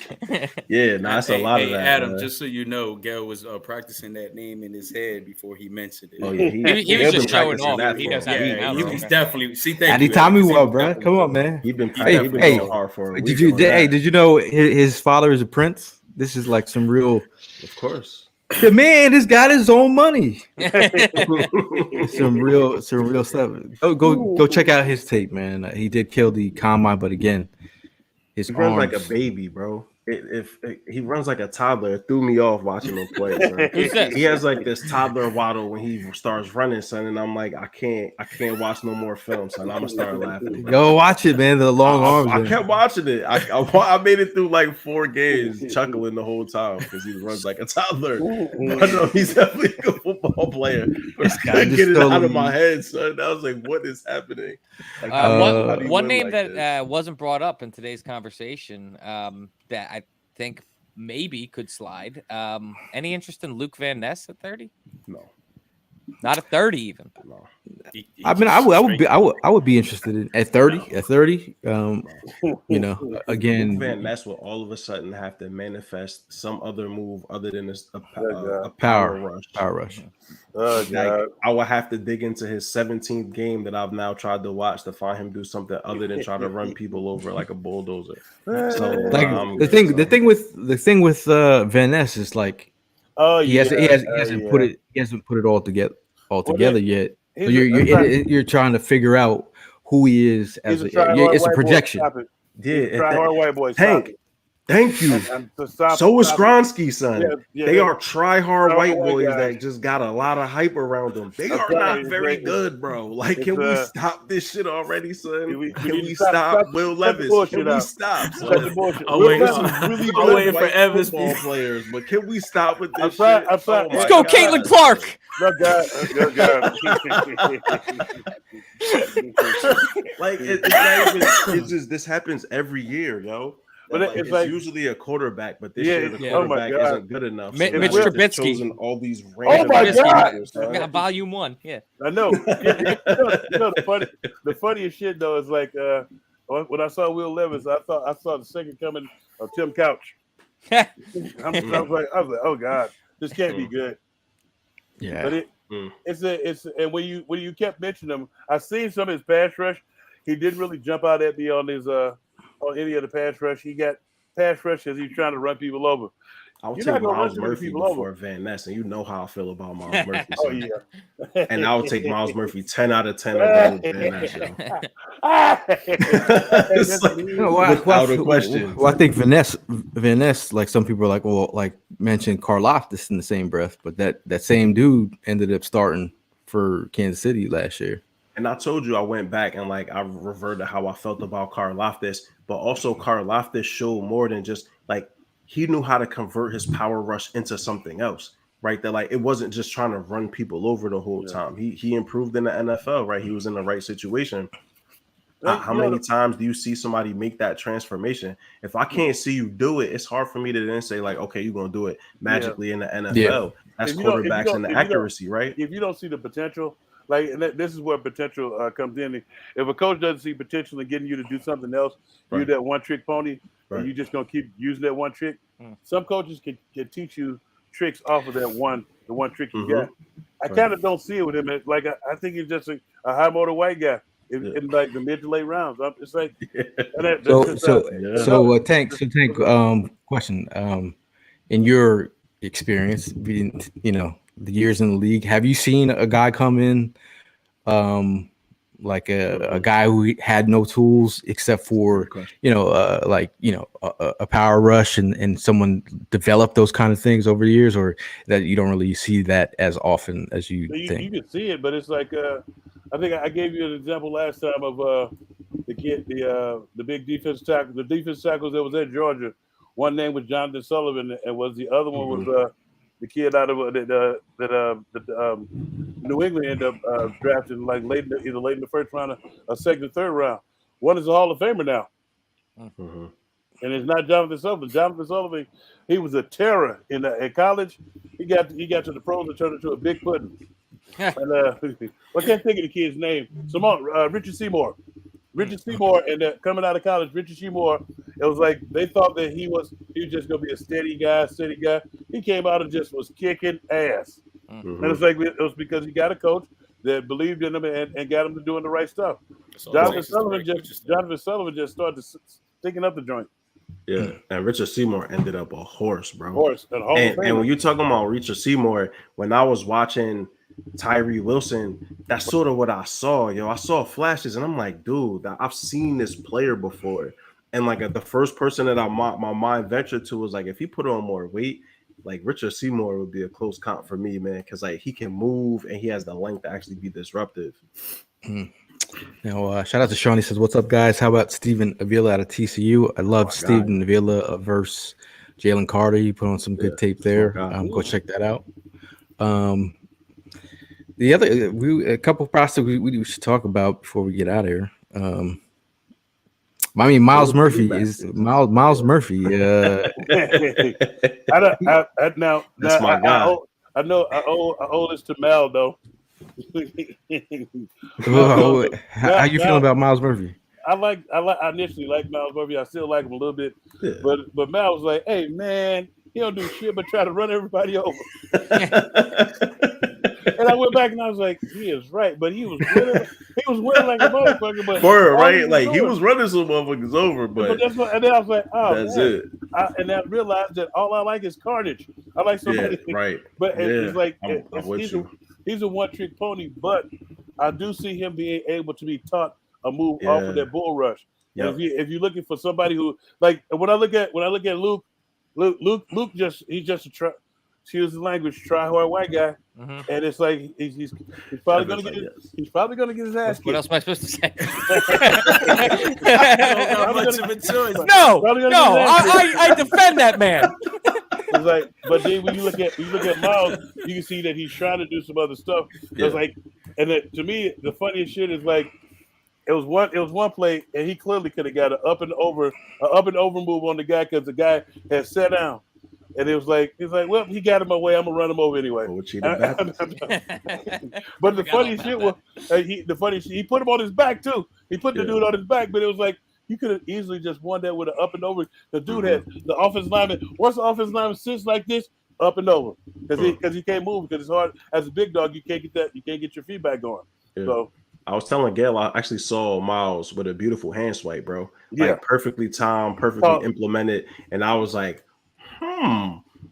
yeah, that's a lot of that. Adam, just so you know, Gail was practicing that name in his head before he mentioned it. Oh yeah, he was just showing off. That He knows how to Yeah, he pronounce was it. definitely. See, thank Addy you. Tommy, Adam, 'cause he well, was bro. definitely Come on, showing man. He's been Hey, going hard for a week. Did you know his father is a prince? This is like some real. Of course. The man has got his own money. some real stuff. Go check out his tape, man. He did kill the combine, but again, his He runs arms, like a baby, bro. If he runs like a toddler, it threw me off watching him play. Son. He has like this toddler waddle when he starts running, son, and I'm like, I can't watch no more film, son. I'm gonna start laughing. Go watch it, man. The long arms. I kept watching it. I made it through like 4 games, chuckling the whole time because he runs like a toddler. But no, he's definitely a good football player. But I couldn't get it out of my head, son. I was like, what is happening? Like, one name that wasn't brought up in today's conversation that I think maybe could slide. Any interest in Luke Van Ness at 30? No. Not at 30 even. No. I mean, I would be interested in at 30. At 30, again, Luke Van Ness will all of a sudden have to manifest some other move other than a power rush. Power rush. Like, I will have to dig into his 17th game that I've now tried to watch to find him do something other than try to run people over like a bulldozer. So like the thing with Van Ness is like, he hasn't put it all together yet. So you're trying to figure out who he is as it's a projection. Yeah, try-hard white boy. Tank. Thank you. So is Skronsky, son. They are try-hard white boys that just got a lot of hype around them. They are not very good, bro. Like, can we stop this shit already, son? Can we stop Will Levis? Can we stop? I'm waiting for Evans football players, but can we stop with this shit? Let's go, Caitlin Clark. Like, it's not even, it's just, this happens every year, yo. But it's like usually a quarterback, but this year the quarterback isn't good enough. Mitch Trubisky. All these random God! Volume 1, yeah. I know. The funniest shit though is like when I saw Will Levis, I saw the second coming of Tim Couch. I was like, oh God, this can't be good. Yeah, but it's and when you kept mentioning him, I seen some of his pass rush. He didn't really jump out at me on his on any of the pass rush. He got pass rush as he's trying to run people over. I would take Miles Murphy before Van Ness, and you know how I feel about Miles Murphy. Oh yeah, and I would take Miles Murphy 10 out of 10 over Van Ness. Without a question. Well, I think Van Ness, like some people are like, well, like mentioned Karlaftis in the same breath, but that same dude ended up starting for Kansas City last year. And I told you I went back and like I reverted to how I felt about Karlaftis, but also Karlaftis showed more than just like he knew how to convert his power rush into something else, right? That like it wasn't just trying to run people over the whole time. He improved in the NFL, right? He was in the right situation. How many times do you see somebody make that transformation? If I can't see you do it, it's hard for me to then say like, okay, you're gonna do it magically in the NFL. Yeah. That's quarterbacks and the accuracy, right? If you don't see the potential, like this is where potential comes in. If a coach doesn't see potential in getting you to do something else, you're that one trick pony, and you're just gonna keep using that one trick. Some coaches can teach you tricks off of the one trick you got. I kind of don't see it with him. Like I think he's just a high motor white guy in like the mid to late rounds. It's like Tank. Question. In your experience, being the years in the league, have you seen a guy come in like a guy who had no tools except for a power rush and someone developed those kind of things over the years, or that you don't really see that as often as you think? You can see it, but it's like I think I gave you an example last time of the kid, the big defense tackle, the defense tackles that was at Georgia. One name was Jonathan Sullivan, and was the other one was the kid out of that New England ended up drafting like either late in the first round or second or third round. One is a Hall of Famer now, and it's not Jonathan Sullivan. Jonathan Sullivan, he was a terror in college. He got to the pros and turned into a big pudding. And I can't think of the kid's name. Richard Seymour. Richard Seymour, and coming out of college, Richard Seymour, it was like they thought that he was just gonna be a steady guy. He came out and just was kicking ass. Mm-hmm. And it's like it was because he got a coach that believed in him and got him to doing the right stuff. Jonathan Sullivan just started sticking up the joint. Yeah, and Richard Seymour ended up a horse, bro. And when you're talking about Richard Seymour, when I was watching Tyree Wilson, that's sort of what I saw. I saw flashes, and I'm like, dude, I've seen this player before. And like the first person that my mind ventured to was like, if he put on more weight, like Richard Seymour would be a close comp for me, man, because like he can move and he has the length to actually be disruptive. Now, shout out to Sean. He says, "What's up, guys? How about Steven Avila out of TCU? I love Steven Avila versus Jalen Carter. He put on some good tape there. Go check that out." The other, a couple prospects we should talk about before we get out of here. I mean, Miles Murphy is Miles Murphy. Now that's my guy. I owe this to Mal though. How you feeling about Miles Murphy? I initially liked Miles Murphy. I still like him a little bit, but Mal was like, "Hey man, he don't do shit but try to run everybody over." And I went back and I was like, he is right, but he was winning like a motherfucker. But right, like he was running some motherfuckers over, but that's what. And then I was like, oh, that's man. it. And I realized that all I like is carnage. I like somebody, right? But it's like he's a one-trick pony. But I do see him being able to be taught a move off of that bull rush. Yep. If you're looking for somebody who, like, when I look at Luke he's just a excuse the language, try hard white guy, and it's like he's probably gonna get he's probably gonna get his ass kicked. What else am I supposed to say? No, I defend that man. It's like, but then when you look at Miles, you can see that he's trying to do some other stuff. It's like, and to me, the funniest shit is like, it was one play, and he clearly could have got an up and over move on the guy because the guy had sat down. And it was like, well, he got him away. I'm gonna run him over anyway. But the funny shit was, he put him on his back too. He put the dude on his back, but it was like you could have easily just won that with an up and over. The dude had the offensive lineman. Once the offensive lineman sits like this, up and over, because he can't move because it's hard. As a big dog, you can't get that. You can't get your feedback going. Yeah. So. I was telling Gail, I actually saw Miles with a beautiful hand swipe, bro. Like perfectly timed, perfectly implemented, and I was like,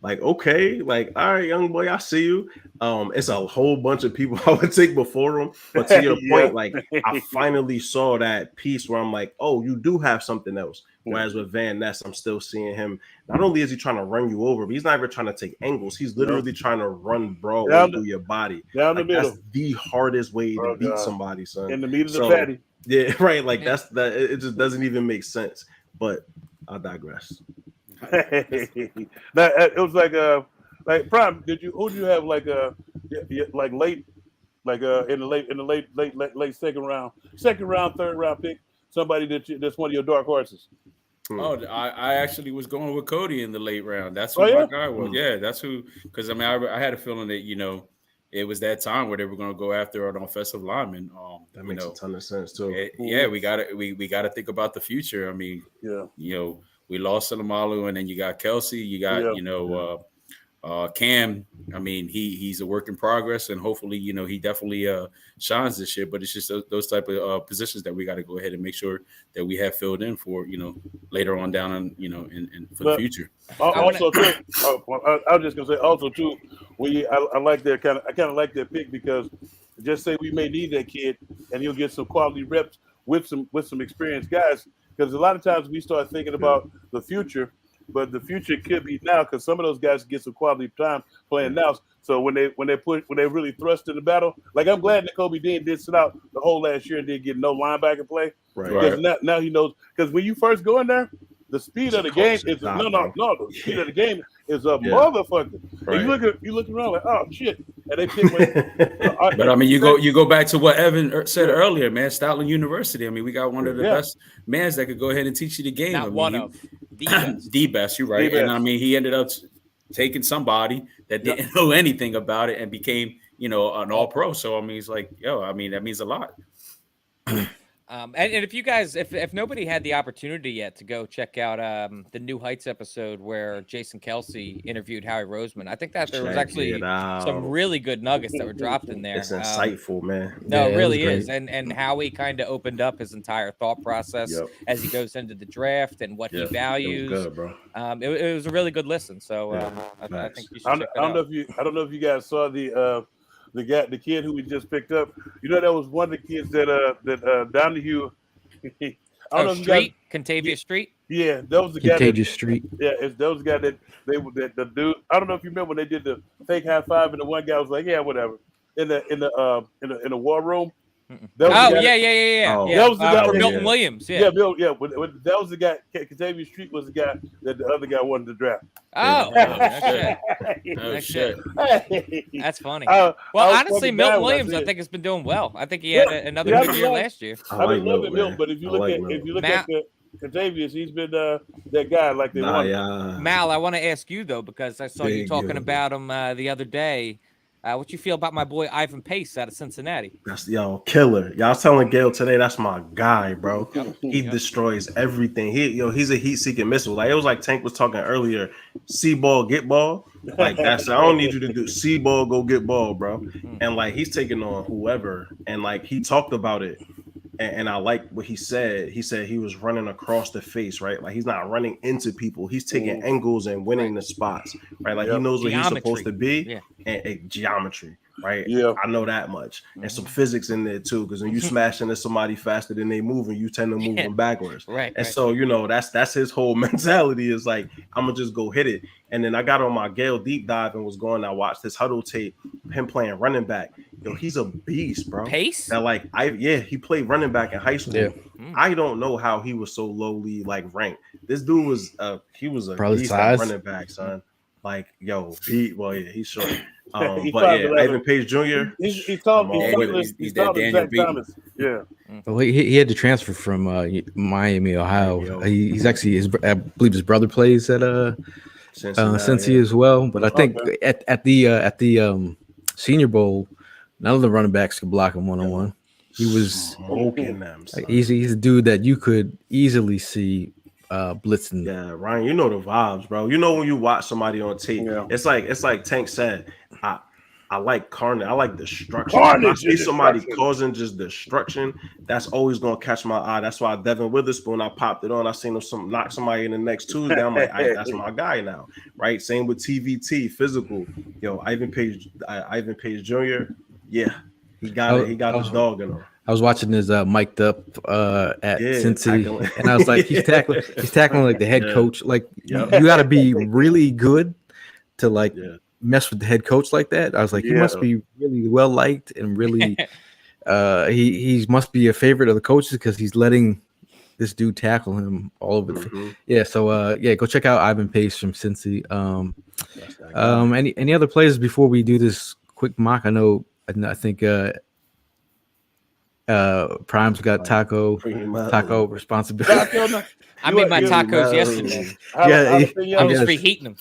like, okay, like, all right, young boy, I see you. It's a whole bunch of people I would take before him. But to your point, like, I finally saw that piece where I'm like, oh, you do have something else. Whereas with Van Ness, I'm still seeing him. Not only is he trying to run you over, but he's not even trying to take angles. He's literally trying to run broad through your body. Down the middle. That's the hardest way to beat somebody, son. In the meat of the patty. Yeah, right. Like it just doesn't even make sense. But I digress. It was like Prime. Who did you have like late, like in the late second round, third round pick? Somebody that's one of your dark horses. Oh, I actually was going with Cody in the late round. That's who my guy was. Yeah, that's who. Because I mean, I had a feeling that it was that time where they were going to go after an offensive lineman. That makes a ton of sense too. We got to think about the future. I mean, we lost Salamalu, and then you got Kelsey. You got Cam. I mean, he's a work in progress, and hopefully, he definitely shines this year. But it's just those type of positions that we got to go ahead and make sure that we have filled in for later on down and for the future. Also, too, I was just gonna say also too, I like their kind of like their pick because just say we may need that kid and he'll get some quality reps with some experienced guys. Because a lot of times we start thinking about the future, but the future could be now because some of those guys get some quality time playing now. So when they really thrust in the battle, like I'm glad that Kobe Dean did sit out the whole last year and didn't get no linebacker play. Right. Because now he knows. Because when you first go in there, the speed of the game is the speed of the game is a motherfucker. Right. And you look around like, oh shit, and they pick. But I mean, you go back to what Evan said earlier, man. Stoutland University. I mean, we got one of the best mans that could go ahead and teach you the game. The best. You're right. And I mean, he ended up taking somebody that didn't know anything about it and became you know, an all pro. So I mean, it's like, yo, I mean, that means a lot. And if you guys, if nobody had the opportunity yet to go check out the New Heights episode where Jason Kelsey interviewed Howie Roseman, I think that there was Check actually it out. some really good nuggets that were dropped in there. It's insightful, man. No, Yeah, it it really was is. And Howie kind of opened up his entire thought process Yep. as he goes into the draft and what he values. It was good, bro. It was a really good listen. So I think you should check it I out. don't know if you guys saw the kid who we just picked up. You know, that was one of the kids that Donahue. I don't know if you guys, Contavious Street. yeah, that was the guy. Contagious Street. Yeah, that was the guy that the dude. I don't know if you remember when they did the fake high five, and the one guy was like, "Yeah, whatever." In the war room. That was the guy Yeah. Oh, that was the guy for that- Milton yeah. Williams. Yeah, Bill. Yeah, that was the guy. Contavious Street was the guy that the other guy wanted to draft. Oh, Yeah. shit. Oh shit. That's funny. I Well, was honestly, fucking Milton down when I Williams, see I it. think, has been doing well. I think he had another Yeah, good year yeah. last year. I like love it, Milton, Milton, man. but if you I look like at Milton. Contavious, he's been that guy like they Nah, wanted. yeah. Mal, I want to ask you though, because I saw you Big talking deal. about him the other day. What you feel about my boy Ivan Pace out of Cincinnati? That's killer. Y'all was telling Gail today, that's my guy, bro. He destroys everything. He's a heat-seeking missile. Like it was like Tank was talking earlier. See ball, get ball. Like that's I don't need you to do see ball, go get ball, bro. And like he's taking on whoever, and like he talked about it. And I like what he said. He said he was running across the face, right? Like he's not running into people. He's taking angles and winning the spots, right? Like he knows where he's supposed to be and geometry, right? Yeah. I know that much. And some physics in there too, because when you smash into somebody faster than they moving, you tend to move them backwards. Right. And so, that's his whole mentality is like, I'm gonna just go hit it. And then I got on my Gale deep dive and was going, I watched this huddle tape, him playing running back. He's a beast, bro. Pace? That he played running back in high school. Yeah. I don't know how he was so lowly ranked. This dude was he was a Probably beast size. at running back, son. Like, he's short. He's But 5'11". Ivan Page Jr. He's tall. He's that Daniel Zach Beaton. Thomas. Yeah. Well, he had to transfer from Miami, Ohio. He's actually I believe his brother plays at Cincy as well. But I think at the Senior Bowl, none of the running backs could block him one-on-one. He was smoking them. Son. he's a dude that you could easily see blitzing. Yeah, Ryan, you know the vibes, bro. You know when you watch somebody on tape, it's like Tank said. I like carnage. I like destruction. When I see somebody causing just destruction, that's always gonna catch my eye. That's why Devin Witherspoon, I popped it on. I seen him knock somebody in the next Tuesday. I'm like, that's my guy now, right? Same with TVT, physical. Ivan Page Jr. Yeah, he got it. He got his dog in him. I was watching his mic'd up at Cincy, tackling. and I was like, he's tackling like the head coach. Like you got to be really good to mess with the head coach like that. I was like, he must be really well liked and really he must be a favorite of the coaches because he's letting this dude tackle him all over the so go check out Ivan Pace from Cincy. Any other players before we do this quick mock? I think Prime's got taco responsibility. I made my tacos yesterday. I'm just reheating them.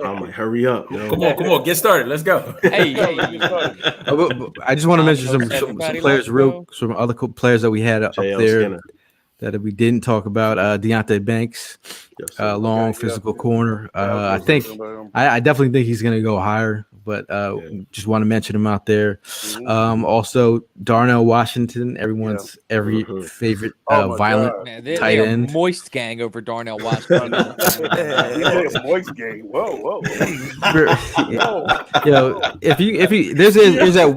I'm like, hurry up, yo. Come on, get started. Let's go. Hey. I just want to mention some players, some other cool players that we had up there that we didn't talk about. Deontay Banks, long physical corner. I definitely think he's going to go higher, but just want to mention him out there. Also, Darnell Washington, everyone's favorite violent tight end. Moist gang over Darnell Washington. Moist gang. Whoa. There's that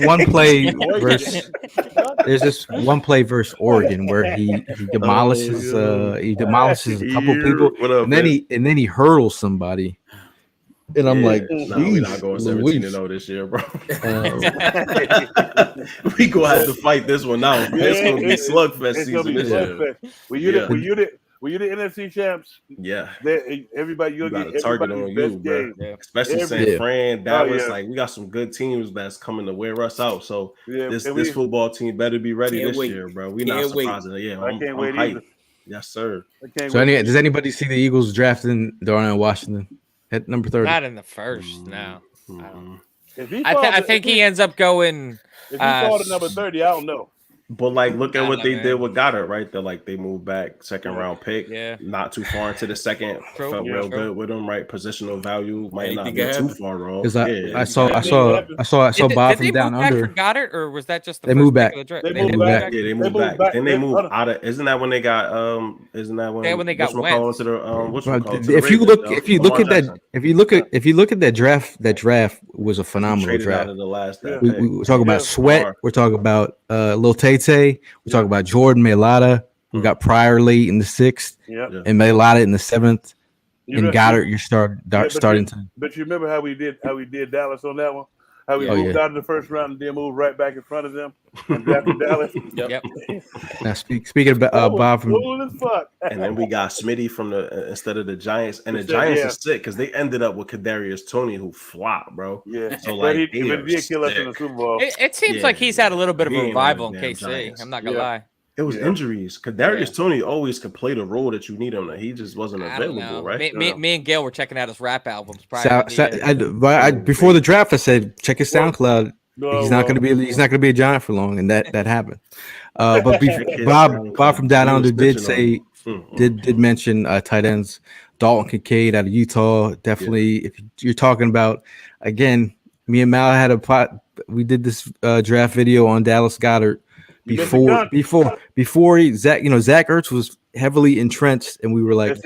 one play versus. There's this one play versus Oregon where he demolishes a couple people, and then he hurdles somebody. And I'm like, we're not going 17-0 this year, bro. We gonna have to fight this one out. It's gonna be slugfest season this year. Were you the NFC champs? Yeah. Everybody, you got a target on you, bro. Yeah. Especially San Fran, Dallas. Like we got some good teams that's coming to wear us out. So this football team better be ready this year, bro. We not surprising. Yeah, I can't wait either. Yes, sir. Does anybody see the Eagles drafting Darnell Washington at number 30? Not in the first, no. If he I think he ends up going. If he fall to number 30, I don't know. But like, look at I what don't they know, did man. with Goddard, right? They moved back, second round pick, Yeah. not too far into the second. True, Felt yeah, real true. good with him, right? Positional value might not Anything be can too happen. far wrong. Because Yeah, I saw Bob from down move back under. for Goddard, or was that just the They first moved pick back. of the draft? They moved back. Yeah, they moved back. Then they moved out of. Isn't that when they got? Isn't that when they got whatchamacallit Wentz. to the whatchamacallit to the If you Ravens, look, yo? if you Lamar look at that, Jackson. if you look at that draft was a phenomenal Traded out draft. of the last that We, pick. we're talking about Sweat. Lamar. We're talking about Lil Tay. We're talking about Jordan Mailata. We got Pryor late in the 6th, and Mailata in the 7th. And Goddard, you're starting to. But you remember how we did Dallas on that one? How we moved out in the first round and then moved right back in front of them and drafted Dallas. Yep. Now speaking of Bob from, cool as fuck. And then we got Smitty from the instead of the Giants, and the Giants are sick because they ended up with Kadarius Toney, who flopped, bro. Yeah, so but like he did kill us in the Super Bowl. It seems like he's had a little bit of He a ain't revival on in the damn KC. Giants. I'm not gonna lie. It was injuries. Kadarius Toney always could play the role that you need him. He just wasn't I don't available, know. right? Me and Gail were checking out his rap albums prior to before the draft. I said check his SoundCloud. He's not going to be a Giant for long, and that happened. But Bob from Down Under did mention tight ends. Dalton Kincaid out of Utah. Definitely, if you're talking about, again, me and Mal had we did this draft video on Dallas Goedert before Zach Ertz was heavily entrenched, and we were like,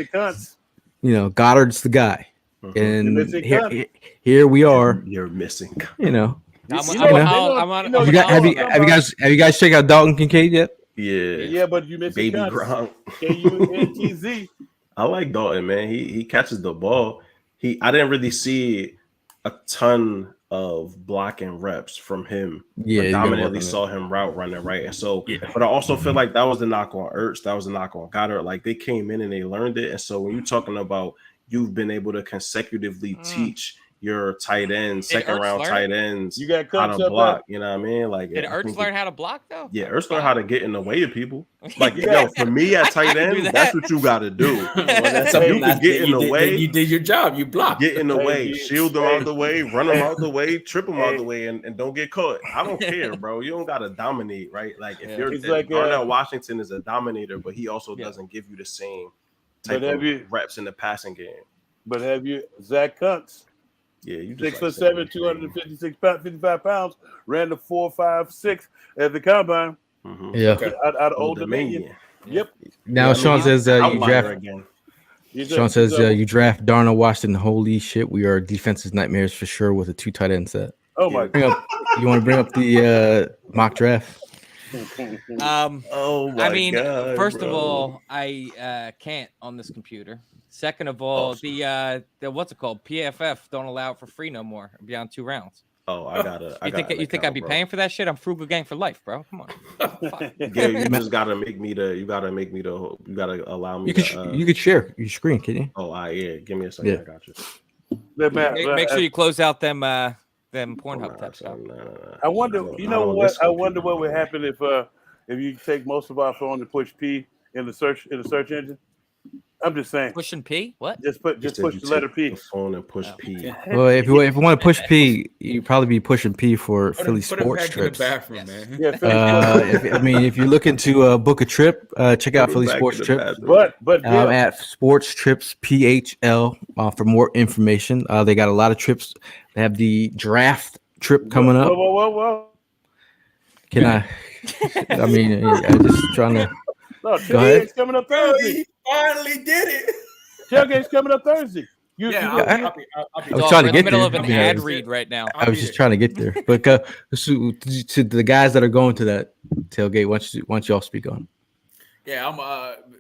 Goddard's the guy. And here we are. You're missing. Have you guys checked out Dalton Kincaid yet? Yeah, but you missed Baby Gronk. KUNTZ. I like Dalton, man. He catches the ball. I didn't really see a ton of blocking reps from him. Yeah, predominantly saw him route running, right? And so, but I also feel like that was the knock on Ertz. That was the knock on Goddard. Like they came in and they learned it. And so when you're talking about you've been able to consecutively teach your tight ends, second round tight ends, you got how to block. You know what I mean? Like, did Ertz learn how to block though? Yeah, Ertz learned how to get in the way of people. Like, for me at tight end, that's what you got to do. You can get in the way. You did your job. You blocked. Get in the way, shield them out the way, run them out the way, trip them out the way, and don't get caught. I don't care, bro. You don't got to dominate, right? Like if you're like Darnell Washington is a dominator, but he also doesn't give you the same type of reps in the passing game. But have you Zach Kuntz? Yeah, you 6'7", 55 pounds, ran the 4.56 at the combine. Yeah, out of Old Dominion. Yep. Now Sean says you draft. Sean says you draft Darnell Washington. Holy shit, we are defensive nightmares for sure with a 2 tight end set. Oh my God! You want to bring up the mock draft? Oh my God, first of all, I can't on this computer. Second of all, the what's it called? PFF don't allow it for free no more beyond 2 rounds. Oh, I gotta. You think I'd be paying for that shit? I'm frugal gang for life, bro. Come on. Yeah, you just gotta make me the. You gotta allow me. You could share your screen, can you? Oh, yeah. Give me a second. Yeah. I got you. Make sure you close out them Pornhub tabs. I wonder. You know what? I wonder what would happen if you take most of our phone and push P in the search engine. I'm just saying. Pushing P? What? Just push the letter P. The phone and push P. Well, if you want to push P, you probably be pushing P for Philly sports trips. Bathroom, man. If you're looking to book a trip, check out Philly sports trips. But at Sports Trips PHL for more information. They got a lot of trips. They have the draft trip coming up. Whoa. Can I? I mean, I'm just trying to. No, tailgate's coming up Thursday. He finally did it. Tailgate's coming up Thursday. I was trying to get in the middle there. of an ad read right now. I was just trying to get there. But to the guys that are going to that tailgate, why don't y'all speak on? Yeah, I'm.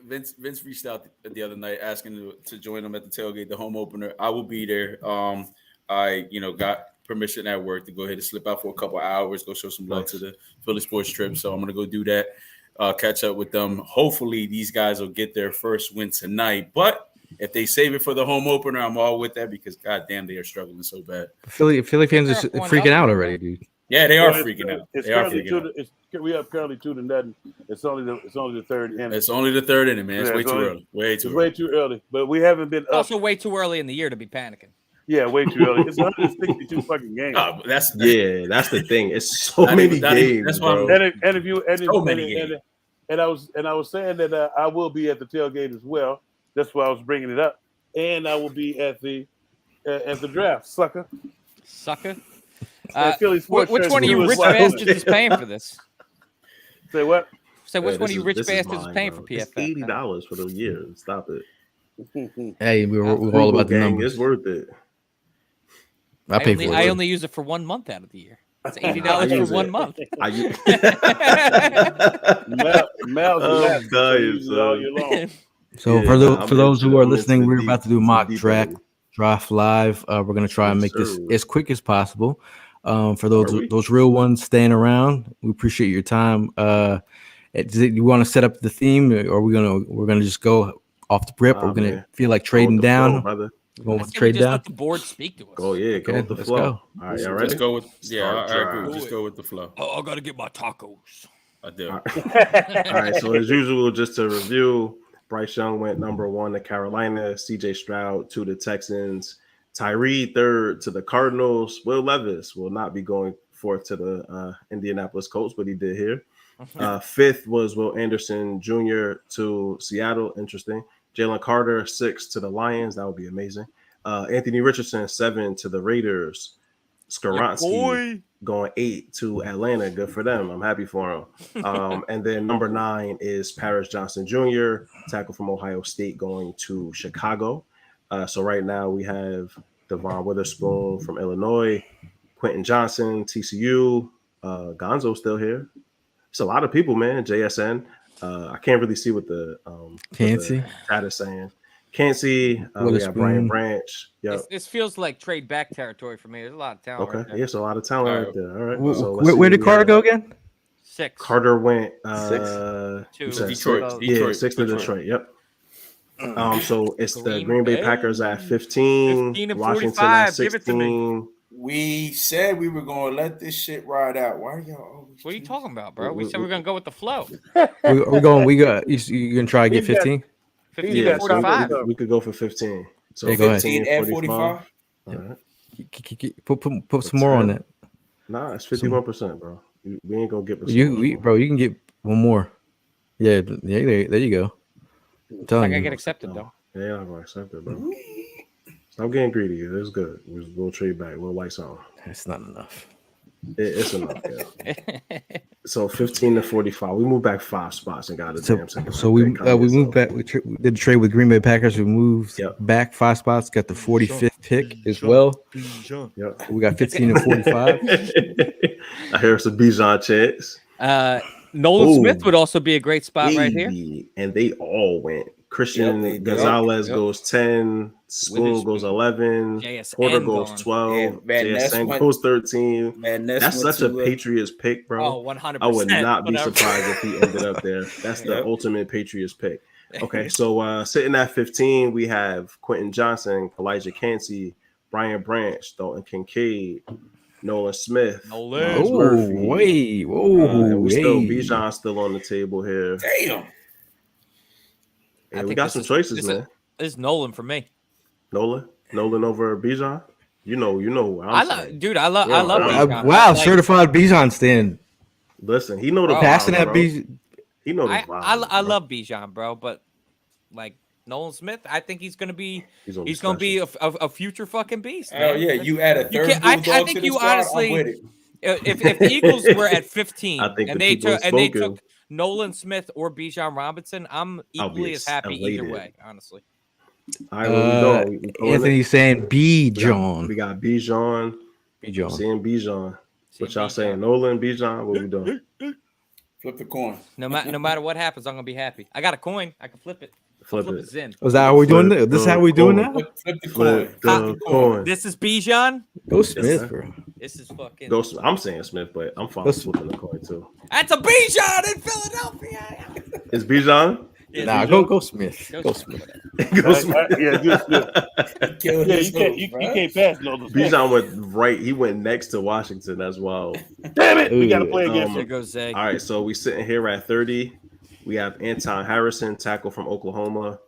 Vince reached out the other night asking to join them at the tailgate, the home opener. I will be there. I got permission at work to go ahead and slip out for a couple hours, go show some love to the Philly sports trip. So I'm gonna go do that. Catch up with them. Hopefully these guys will get their first win tonight. But if they save it for the home opener, I'm all with that because goddamn, they are struggling so bad. Philly fans are freaking out already, dude. Yeah, they are freaking out. We have currently 2-0. It's only the third inning. It's only the third inning, man. It's way too early. Way too early. But we haven't been up. Also way too early in the year to be panicking. Yeah, way too early. It's 162 fucking games. That's that's the thing. It's so Not many even- games, that's why I'm- bro. And if you and, So if, many and, games. and I was saying that I will be at the tailgate as well. That's why I was bringing it up. And I will be at the draft, sucker. Sucker. Philly Sports Which Church one of you too as rich well. bastards is paying for this? Say what? So which Yeah, one of you rich this bastards is mine, paying bro. for It's PFF? $80 for the year. Stop it. Hey, we're all Frugal about the gang, numbers. it's worth it. I pay for it. I only use it for 1 month out of the year. It's I $80 use for 1 it. month. Mal's Oh, relaxed, so God, he uses it all year long. So Yeah, for nah, for those I'm who are into listening, the we're deep- about to do the mock deep draft live. We're gonna try and Yes, make this sir. as quick as possible. For Are we? those real ones staying around, we appreciate your time. You want to set up the theme, or we're gonna just go off the rip? Nah, We're gonna man. feel like Go with trading the flow, down. brother. Going I with say we trade just down. let the board speak to us. Go, yeah, go Okay, with the let's flow. go. All right, y'all Let's ready? go with I Start agree. drive. Just go with the flow. Oh, I gotta get my tacos. I do. All right, so as usual, just to review, Bryce Young went number 1 to Carolina, CJ Stroud 2 to Texans, Tyree 3rd to the Cardinals. Will Levis will not be going 4th to the Indianapolis Colts, but he did here. 5th was Will Anderson Jr. to Seattle. Interesting. Jalen Carter 6th to the Lions. That would be amazing. Anthony Richardson 7 to the Raiders. Skoronski going 8 to Atlanta. Good for them. I'm happy for him. And then number 9 is Paris Johnson Jr., tackle from Ohio State, going to Chicago. So right now we have Devon Witherspoon from Illinois, Quentin Johnson, TCU, Gonzo still here. It's a lot of people, man. JSN. I can't really see what the chat is saying. Can't see. We got Brian Branch. Yep. This feels like trade back territory for me. There's a lot of talent. Okay. Right there. Yes, a lot of talent right there. All right. So Where did Carter go again? 6. Carter went 2. Detroit. Yeah, 6 to Detroit. Yep. So it's the Green Bay Packers at 15, 15 and Washington 45. at Give it to me. 16. We said we were going to let this shit ride out. Why are y'all always What are you talking about, bro? We said we're gonna go with the flow. We're going. You gonna try to get 15? 15 Yeah, and so 45. we could go for 15. So Yeah, go ahead. 15 and 45? All right. Put some more on that. Nah, it's 51%, bro. We ain't gonna get You can get one more. Yeah. There you go. I'm I telling gotta you. get accepted though. Yeah, I'm gonna accept it, bro. Stop getting greedy. It's good. We'll trade back. We'll light something. It's not enough. It's enough. Yeah. So 15 to 45. We moved back 5 spots and got a damn second. So we moved back. We did the trade with Green Bay Packers. We moved back 5 spots. Got the 45th pick as well. Yep. We got 15 and 45. I hear some Bijan chants. Nolan Ooh. Smith would also be a great spot right here. And they all went. Christian Gonzalez goes 10. Spoon goes 11. JSN Porter goes 12. JSN goes 13. That's such a Patriots pick, bro. Oh, 100%. I would not be surprised if he ended up there. That's the ultimate Patriots pick. Okay, so sitting at 15, we have Quentin Johnson, Elijah Cansey, Brian Branch, Dalton Kincaid, Nolan Smith. Miles Murphy. And we still Bijan still on the table here. Damn. Yeah, we got some choices, man. This is Nolan for me. Nolan over Bijan. You know. I love Bijan. Wow, certified Bijan stand. Listen, he know the passing that Bijan. He know the vibe. I love Bijan, bro, but like Nolan Smith, I think he's gonna be a future fucking beast. Oh Man. yeah, you add a third. I think you honestly, if the Eagles were at 15 and they took Nolan Smith or Bijan Robinson, I'm equally as happy either way, honestly. All right, where we going? Anthony's saying Jawn. We got Jawn. Seeing Bijan. What y'all saying? Nolan, Bijan? What we doing? Flip the coin. No matter what happens, I'm gonna be happy. I got a coin. I can flip it. Flip it. Zen. Was that how we doing this? This is how we doing now? Flip the coin. This is Bijan. Go Smith, bro. This is fucking. I'm saying Smith, but I'm fine with flipping the coin too. That's a Bijan in Philadelphia. Is Bijan? Nah, go Smith. Go Smith. Go Smith. Yeah, good Smith. You can't pass Nolan Smith. Bijan went right. He went next to Washington. That's wild. Damn it. We got to play against There him. goes Zay. All right, so we sitting here at 30. We have Anton Harrison, tackle from Oklahoma.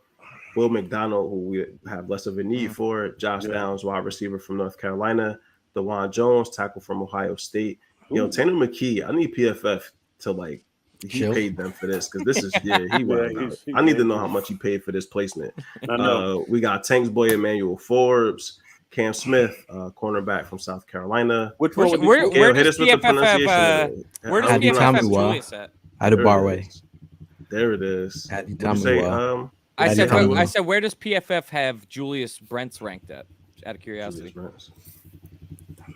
Will McDonald, who we have less of a need for. Josh Downs, wide receiver from North Carolina. DeJuan Jones, tackle from Ohio State. Yo, Tanner McKee, I need PFF to like he paid them for this because this is he went out. I need to know how much he paid for this placement. I know. We got Tanks boy Emmanuel Forbes, Cam Smith, cornerback from South Carolina. Which one? Where does PFF have? Where does PFF have Julius at? Adebarwe. There it is. I said, where does PFF have Julius Brents ranked at? Out of curiosity.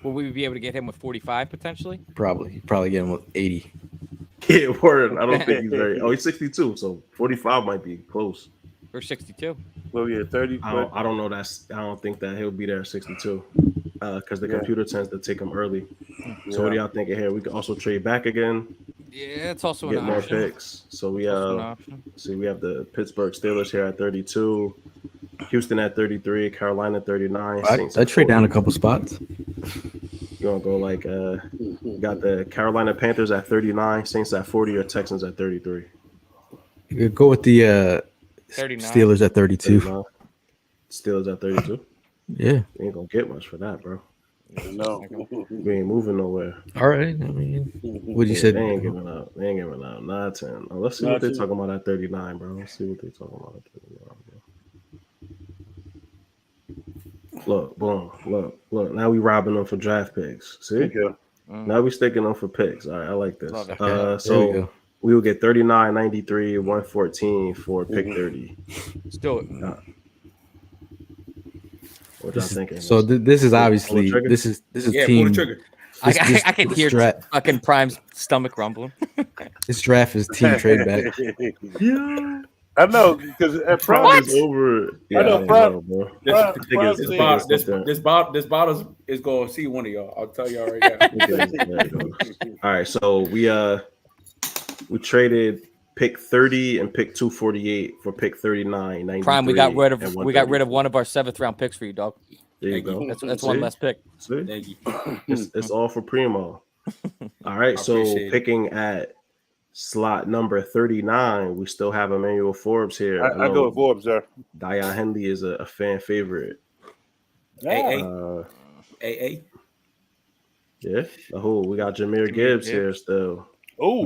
Will we be able to get him with 45 potentially? Probably get him with 80. Yeah, word. I don't think he's very. Oh, he's 62, so 45 might be close. Or 62. Well, yeah, 30. I don't know. I don't think that he'll be there at 62 because the computer tends to take him early. So what do y'all think of here? We can also trade back again. Yeah, it's also get an more option. picks. So we see we have the Pittsburgh Steelers here at 32, Houston at 33, Carolina 39. I trade down a couple spots. You want to go like got the Carolina Panthers at 39, Saints at 40, or Texans at 33? You go with the 39. Steelers at 32. 39. Steelers at 32. Yeah, you ain't gonna get much for that, bro. No, we ain't moving nowhere. All right, I mean, what you said? They ain't giving out. They ain't giving out nothing. Oh, let's see what they're talking about at 39, bro. Let's see what they're talking about at 39, bro. Look, boom, look. Now we robbing them for draft picks. See? Now we sticking them for picks. All right, I like this. So we will get 39, 93, 114 for pick 30. Still. What y'all thinking? So this is obviously this is team. Pull the trigger. I can hear fucking Prime's stomach rumbling. This draft is team trade back. Yeah, I know because at Prime is over. Yeah, I know Prime. This bottle is going to see one of y'all. I'll tell y'all right now. All right, so we traded pick 30 and pick 248 for pick 39. 93, Prime, we got rid of one of our 7th round picks for you, dog. There you go. That's one less pick. See? Thank you. It's all for Primo. All right, so picking at slot number 39, we still have Emmanuel Forbes here. I go with Forbes, sir. Dion Henley is a fan favorite. AA. Yeah. We got Jahmyr Gibbs here still. Oh,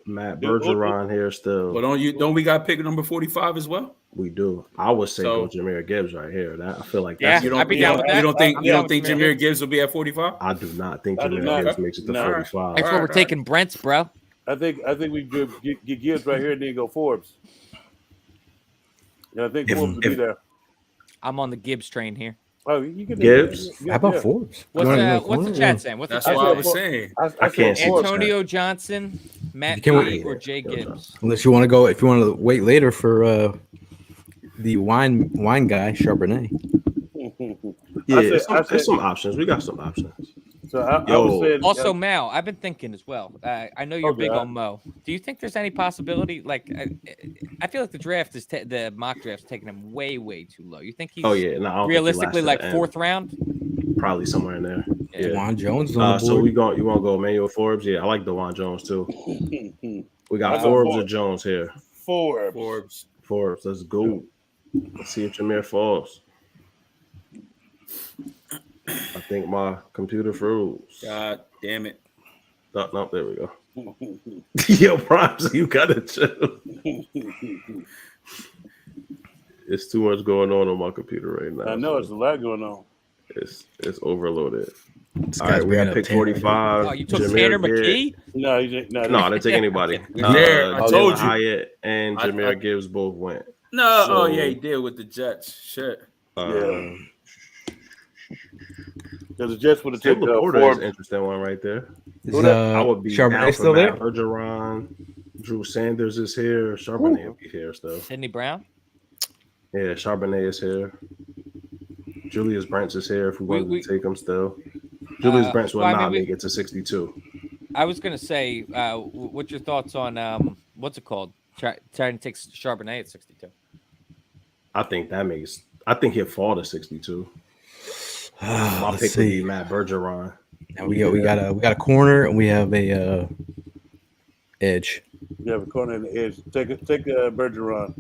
Matt Bergeron here still. But don't we got pick number 45 as well? We do. I would say go Jahmyr Gibbs right here. I feel like that's you don't think Jahmyr Gibbs will be at 45? I do not think Jahmyr Gibbs makes it to 45. That's where we're taking Brent's, bro. I think we get Gibbs right here and then go Forbes. Yeah, I think Forbes will be there. I'm on the Gibbs train here. Oh, you can Gibbs. How about Forbes? What's the chat saying? That's what I was saying. I can't see Antonio Johnson, Matt P, or Jay Gibbs. Unless you want to go, if you want to wait later for the wine guy Charbonnet. Yeah, there's some options. We got some options. So I was saying, also, Mal, I've been thinking as well. I know you're big on Mo. Do you think there's any possibility? Like, I feel like the draft is the mock draft's taking him way too low. You think he's realistically like 4th round? Probably somewhere in there. Yeah. DeJuan Jones. On the board. So you want to go Emmanuel Forbes? Yeah, I like DeJuan Jones too. We got Forbes or Jones here. Forbes. Let's go. Let's see if Jahmyr falls. I think my computer froze. God damn it. No, there we go. Yo, Props, you gotta chill. It's too much going on my computer right now. I know it's a lot going on. It's overloaded. All right, we got pick 45. Oh, you took Tanner McKee? No, I didn't take anybody. I told you. Hyatt and Jahmyr Gibbs both went. No, he did with the Jets. Shit. Yeah. Because the Jets would have taken Forbes. Forbes. Is an interesting one right there. I would be Charbonnet still there? Bergeron, Drew Sanders is here. Charbonnet will be here still. Sidney Brown? Yeah, Charbonnet is here. Julius Brents is here if we wanted to take him still. Julius Brents will not make it to 62. I was going to say, what's your thoughts on, what's it called? Trying to take Charbonnet at 62. I think he'll fall to 62. My pick would be Matt Bergeron. And we got a corner and we have a edge. You have a corner and the edge. Take Bergeron.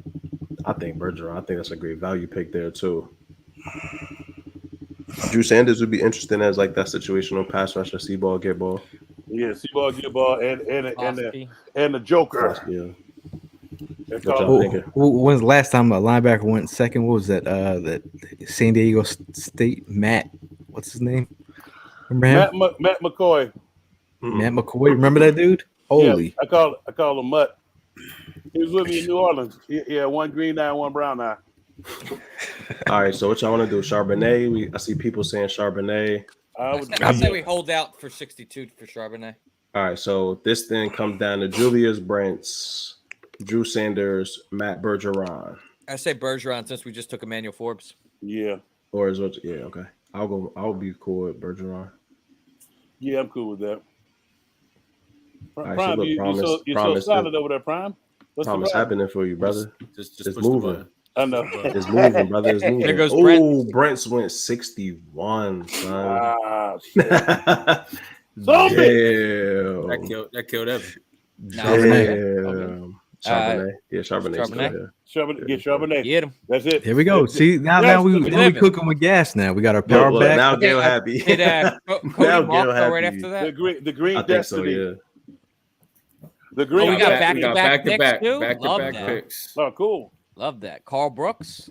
I think Bergeron. I think that's a great value pick there too. Drew Sanders would be interesting as like that situational pass rusher, see ball, get ball. Yeah, see ball, get ball, and Oski. the Joker. Yeah. That's What all. y'all thinking? When's the last time a linebacker went second? What was that? That San Diego State Matt. What's his name? Remember him? Matt McCoy. Matt McCoy. Remember that dude? Holy! Yeah, I call him Mutt. He was with me in New Orleans. Yeah, one green eye, one brown eye. All right, so what y'all want to do? Charbonnet. I see people saying Charbonnet. I say we hold out for 62 for Charbonnet. All right, so this then comes down to Julius Brents, Drew Sanders, Matt Bergeron. I say Bergeron since we just took Emmanuel Forbes. Yeah. Or is what? Yeah, okay. I'll be cool with Bergeron. Yeah, I'm cool with that. Right, Prime, so look, you're so solid over there, Prime. What's Promise happening for you, brother. Just It's push the moving. button. I know. It's moving, brother. It's moving. There goes Oh, Brent's went 61, son. Ah, Damn. That killed Evan. Damn. Charbonnet. Yeah, Charbonnet's Charbonnet. good. Get Charbonnet. Get him. That's it. Here we go. See now we cooking with gas. Now we got our power Look, back. now Gail happy. Did Cody Now Mock Gail go right happy. after that? The green I think so, destiny. yeah. The green we got destiny. back-to-back picks, too? back to Love back that. picks. Oh, cool. Love that. Carl Brooks,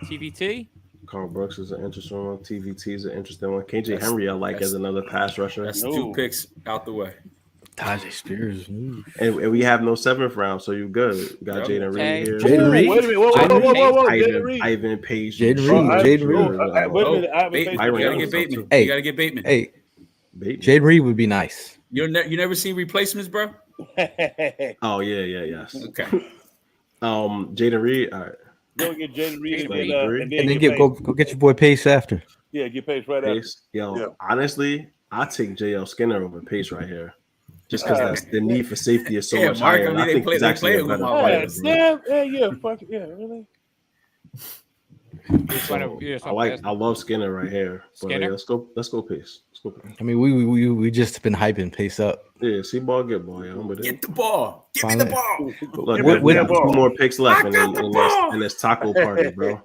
TVT. Carl Brooks is an interesting one. TVT is an interesting one. KJ Henry I like as another pass rusher. That's No. 2 picks out the way. Tajay Spears. And we have no 7th round, so you good. We got Yep. Jaden Okay. Reed here. Jaden Reed. Wait a minute. Whoa. Jaden Reed. Ivan Page. Jaden Reed. Jaden Reed. Wait a minute. I Bateman. have You a gotta get Facebook. Bateman. Hey. You gotta get Bateman. Hey, Bateman. Jaden Reed would be nice. You never seen replacements, bro? Oh yes. Okay. Jaden Reed. All right. Go get Jaden Reed Jaden and Reed. then And then get go Pace. get your boy Pace after. Yeah, get Pace right after. Pace. Yo, Yeah. honestly, I take JL Skinner over Pace right here. Just because the need for safety is so Yeah, much Mark, higher. I And mean, I think they he's play actually it a with better my player. Yeah, fuck it. Yeah, really. I love Skinner right here. But Skinner? yeah, let's go Pace. Let's go Pace. I mean, we just been hyping Pace up. Yeah, see ball, get ball. Yeah, I'm with it. Get the ball. Give me the ball. Look, Give me we the have ball. 2 more picks left, and got the ball. it's taco party, bro.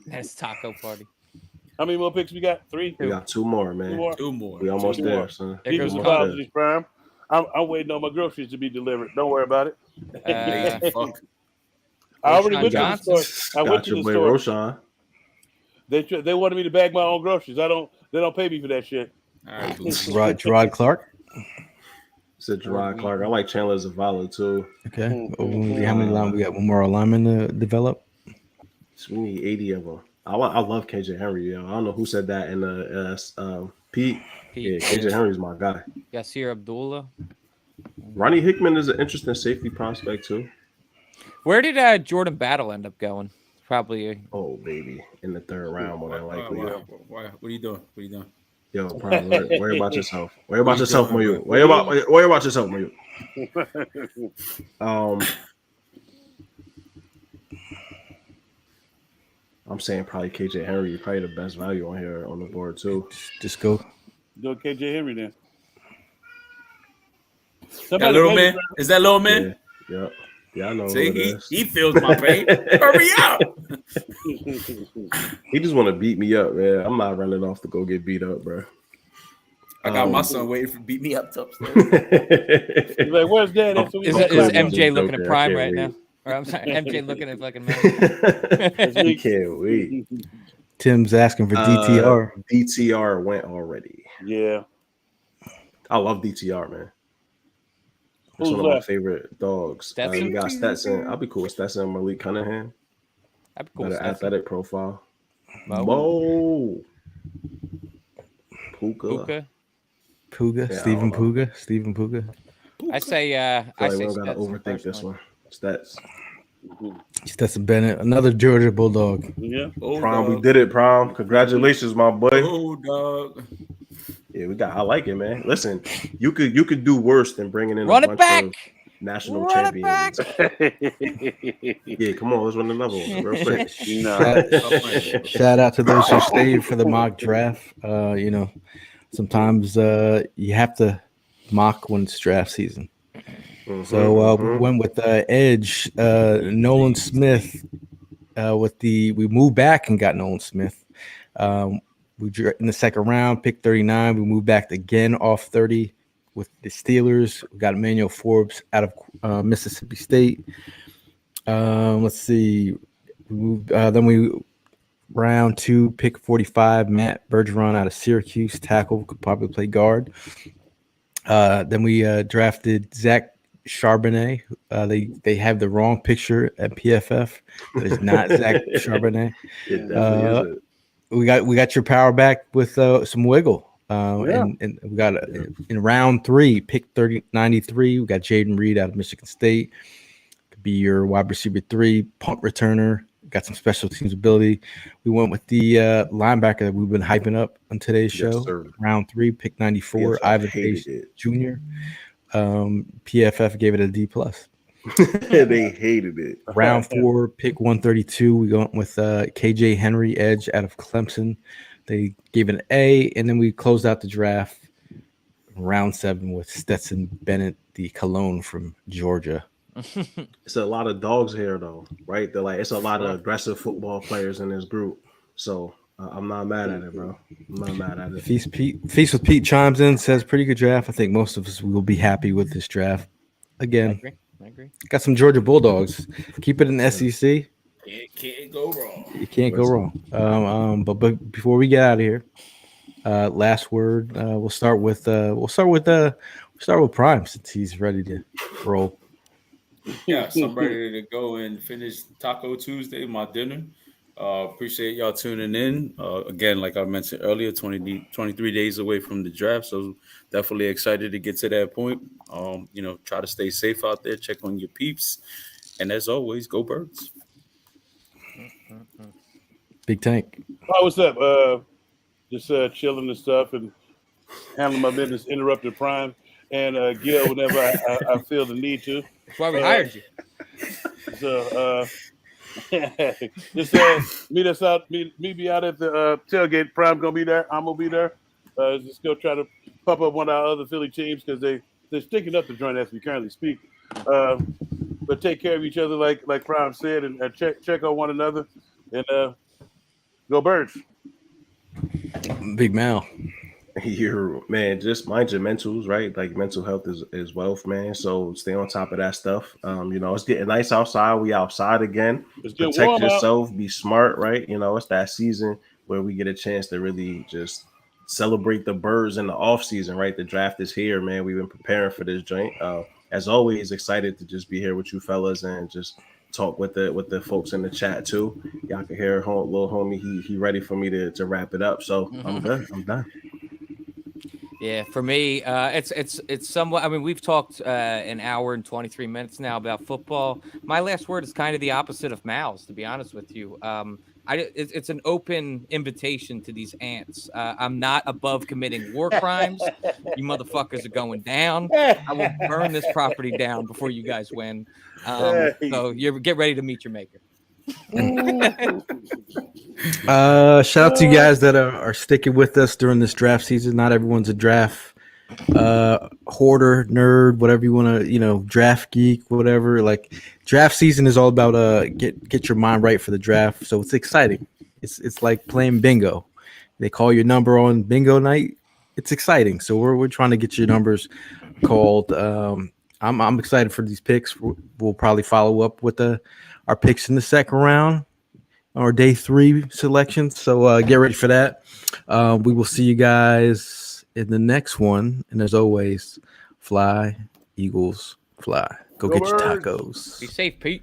That's taco party. How many more picks we got? 3? We got 2 more, man. 2 more. 2 more. We almost 2 there, more. son. There Keep goes your Colin. apologies, Prime. I'm waiting on my groceries to be delivered. Don't worry about it. Fuck. I already Roshan went to the Johnson. store. I went Got to your the boy store. Roshan. They wanted me to bag my own groceries. They don't pay me for that shit. All right, boo. Gerard Clark. Said Gerard Clark. I like Chandler Zavala too. Okay. How many linemen we got? One more lineman to develop. So we need 80 of them. I love KJ Henry. Yo. I don't know who said that in the Pete. Yeah, KJ Henry's my guy. Yasir Abdullah. Ronnie Hickman is an interesting safety prospect too. Where did Jordan Battle end up going? Probably. Oh baby, in the 3rd round more than likely. Why? What are you doing? Yo, probably worry about yourself. Worry about yourself, Mayu. Worry about yourself, Mayu. I'm saying probably KJ Henry, probably the best value on here on the board too. Just go. Do KJ Henry then. That little man? Is that little man? Yeah, yeah, I know. See, he feels my pain. Hurry up! He just want to beat me up, man. I'm not running off to go get beat up, bro. I got my son waiting for beat me up to upstairs. He's like, where's Dad? Is MJ looking at Prime right now? Or I'm sorry, MJ looking at fucking man. He can't wait. Tim's asking for DTR. DTR went already. Yeah. I love DTR, man. That's Who's one of my left? favorite dogs. Stetson? We got Stetson. I'll be cool with Stetson. Malik Cunningham. That'd be cool. Got an athletic profile. Mo. Mo. Puka. Puga. Yeah, Stephen I don't know. Puga. Stephen Puga. I say. I Like say. we don't gotta Stetson overthink this personally. one. Stats. Stetson Bennett. Another Georgia Bulldog. Yeah. Oh, Prom, we dog. did it, Prom. Congratulations, my boy. Oh, dog. Yeah, I like it, man. Listen, you could do worse than bringing in Run a it bunch back. of national Run it champions. back. Yeah, come on, let's run another one real quick. Shout out to those who stayed for the mock draft. Sometimes you have to mock when it's draft season. So we went with Edge, Nolan Smith, we moved back and got Nolan Smith. We in the second round, pick 39. We moved back again off 30 with the Steelers. We got Emmanuel Forbes out of Mississippi State. Let's see. We moved, then we round 2, pick 45. Matt Bergeron out of Syracuse, tackle, could probably play guard. Then we drafted Zach Charbonnet. They have the wrong picture at PFF. It's not Zach Charbonnet. It definitely isn't. We got your power back with some wiggle. And we got in round 3, pick 93. We got Jaden Reed out of Michigan State. Could be your wide receiver 3, punt returner. Got some special teams ability. We went with the linebacker that we've been hyping up on today's show. Sir. Round 3, pick 94, Ivan Pace Jr. PFF gave it a D+. They hated it. Round 4, pick 132. We went with KJ Henry, edge out of Clemson. They gave it an A, and then we closed out the draft round 7 with Stetson Bennett, the Cologne from Georgia. It's a lot of dogs here, though, right? They're like, it's a lot of aggressive football players in this group. So I'm not mad at it, bro. I'm not mad at it. Feast with Pete chimes in, says pretty good draft. I think most of us will be happy with this draft. Again, I agree. Got some Georgia Bulldogs. Keep it in the SEC. It can't go wrong. You can't go wrong. But before we get out of here, last word. We'll start with Prime since he's ready to roll. Yeah, so I'm ready to go and finish Taco Tuesday, my dinner. Appreciate y'all tuning in. Again, like I mentioned earlier, 23 days away from the draft, so definitely excited to get to that point. Try to stay safe out there, check on your peeps, and as always, go Birds. Big Tank. Oh, what's up? Just chilling and stuff and handling my business, interrupted Prime, and Gil whenever I feel the need to. That's why we hired you. So just meet us out. Meet me out at the tailgate. Prime gonna be there. I'm gonna be there. Just go try to pump up one of our other Philly teams because they're sticking up the joint as we currently speak. But take care of each other, like Prime said, and check on one another, and go Birds. Big Mal. Just mind your mentals, right? Like mental health is wealth, man. So stay on top of that stuff. It's getting nice outside. We outside again. Protect yourself, be smart, right? It's that season where we get a chance to really just celebrate the Birds in the off season, right? The draft is here, man. We've been preparing for this joint. As always, excited to just be here with you fellas and just talk with the folks in the chat too. Y'all can hear little homie. He ready for me to wrap it up. So I'm good. I'm done. Yeah, for me, it's somewhat. I mean, we've talked an hour and 23 minutes now about football. My last word is kind of the opposite of Mal's, to be honest with you. It's an open invitation to these ants. I'm not above committing war crimes. You motherfuckers are going down. I will burn this property down before you guys win. So you get ready to meet your maker. Shout out to you guys that are sticking with us during this draft season. Not everyone's a draft hoarder, nerd, whatever you want to, draft geek, whatever. Like draft season is all about get your mind right for the draft. So it's exciting. It's like playing bingo. They call your number on bingo night. It's exciting. So we're trying to get your numbers called. I'm excited for these picks. We'll probably follow up with our picks in the second round or day 3 selections. So get ready for that. We will see you guys in the next one. And as always, fly, Eagles, fly. Go get your tacos. Be safe, Pete.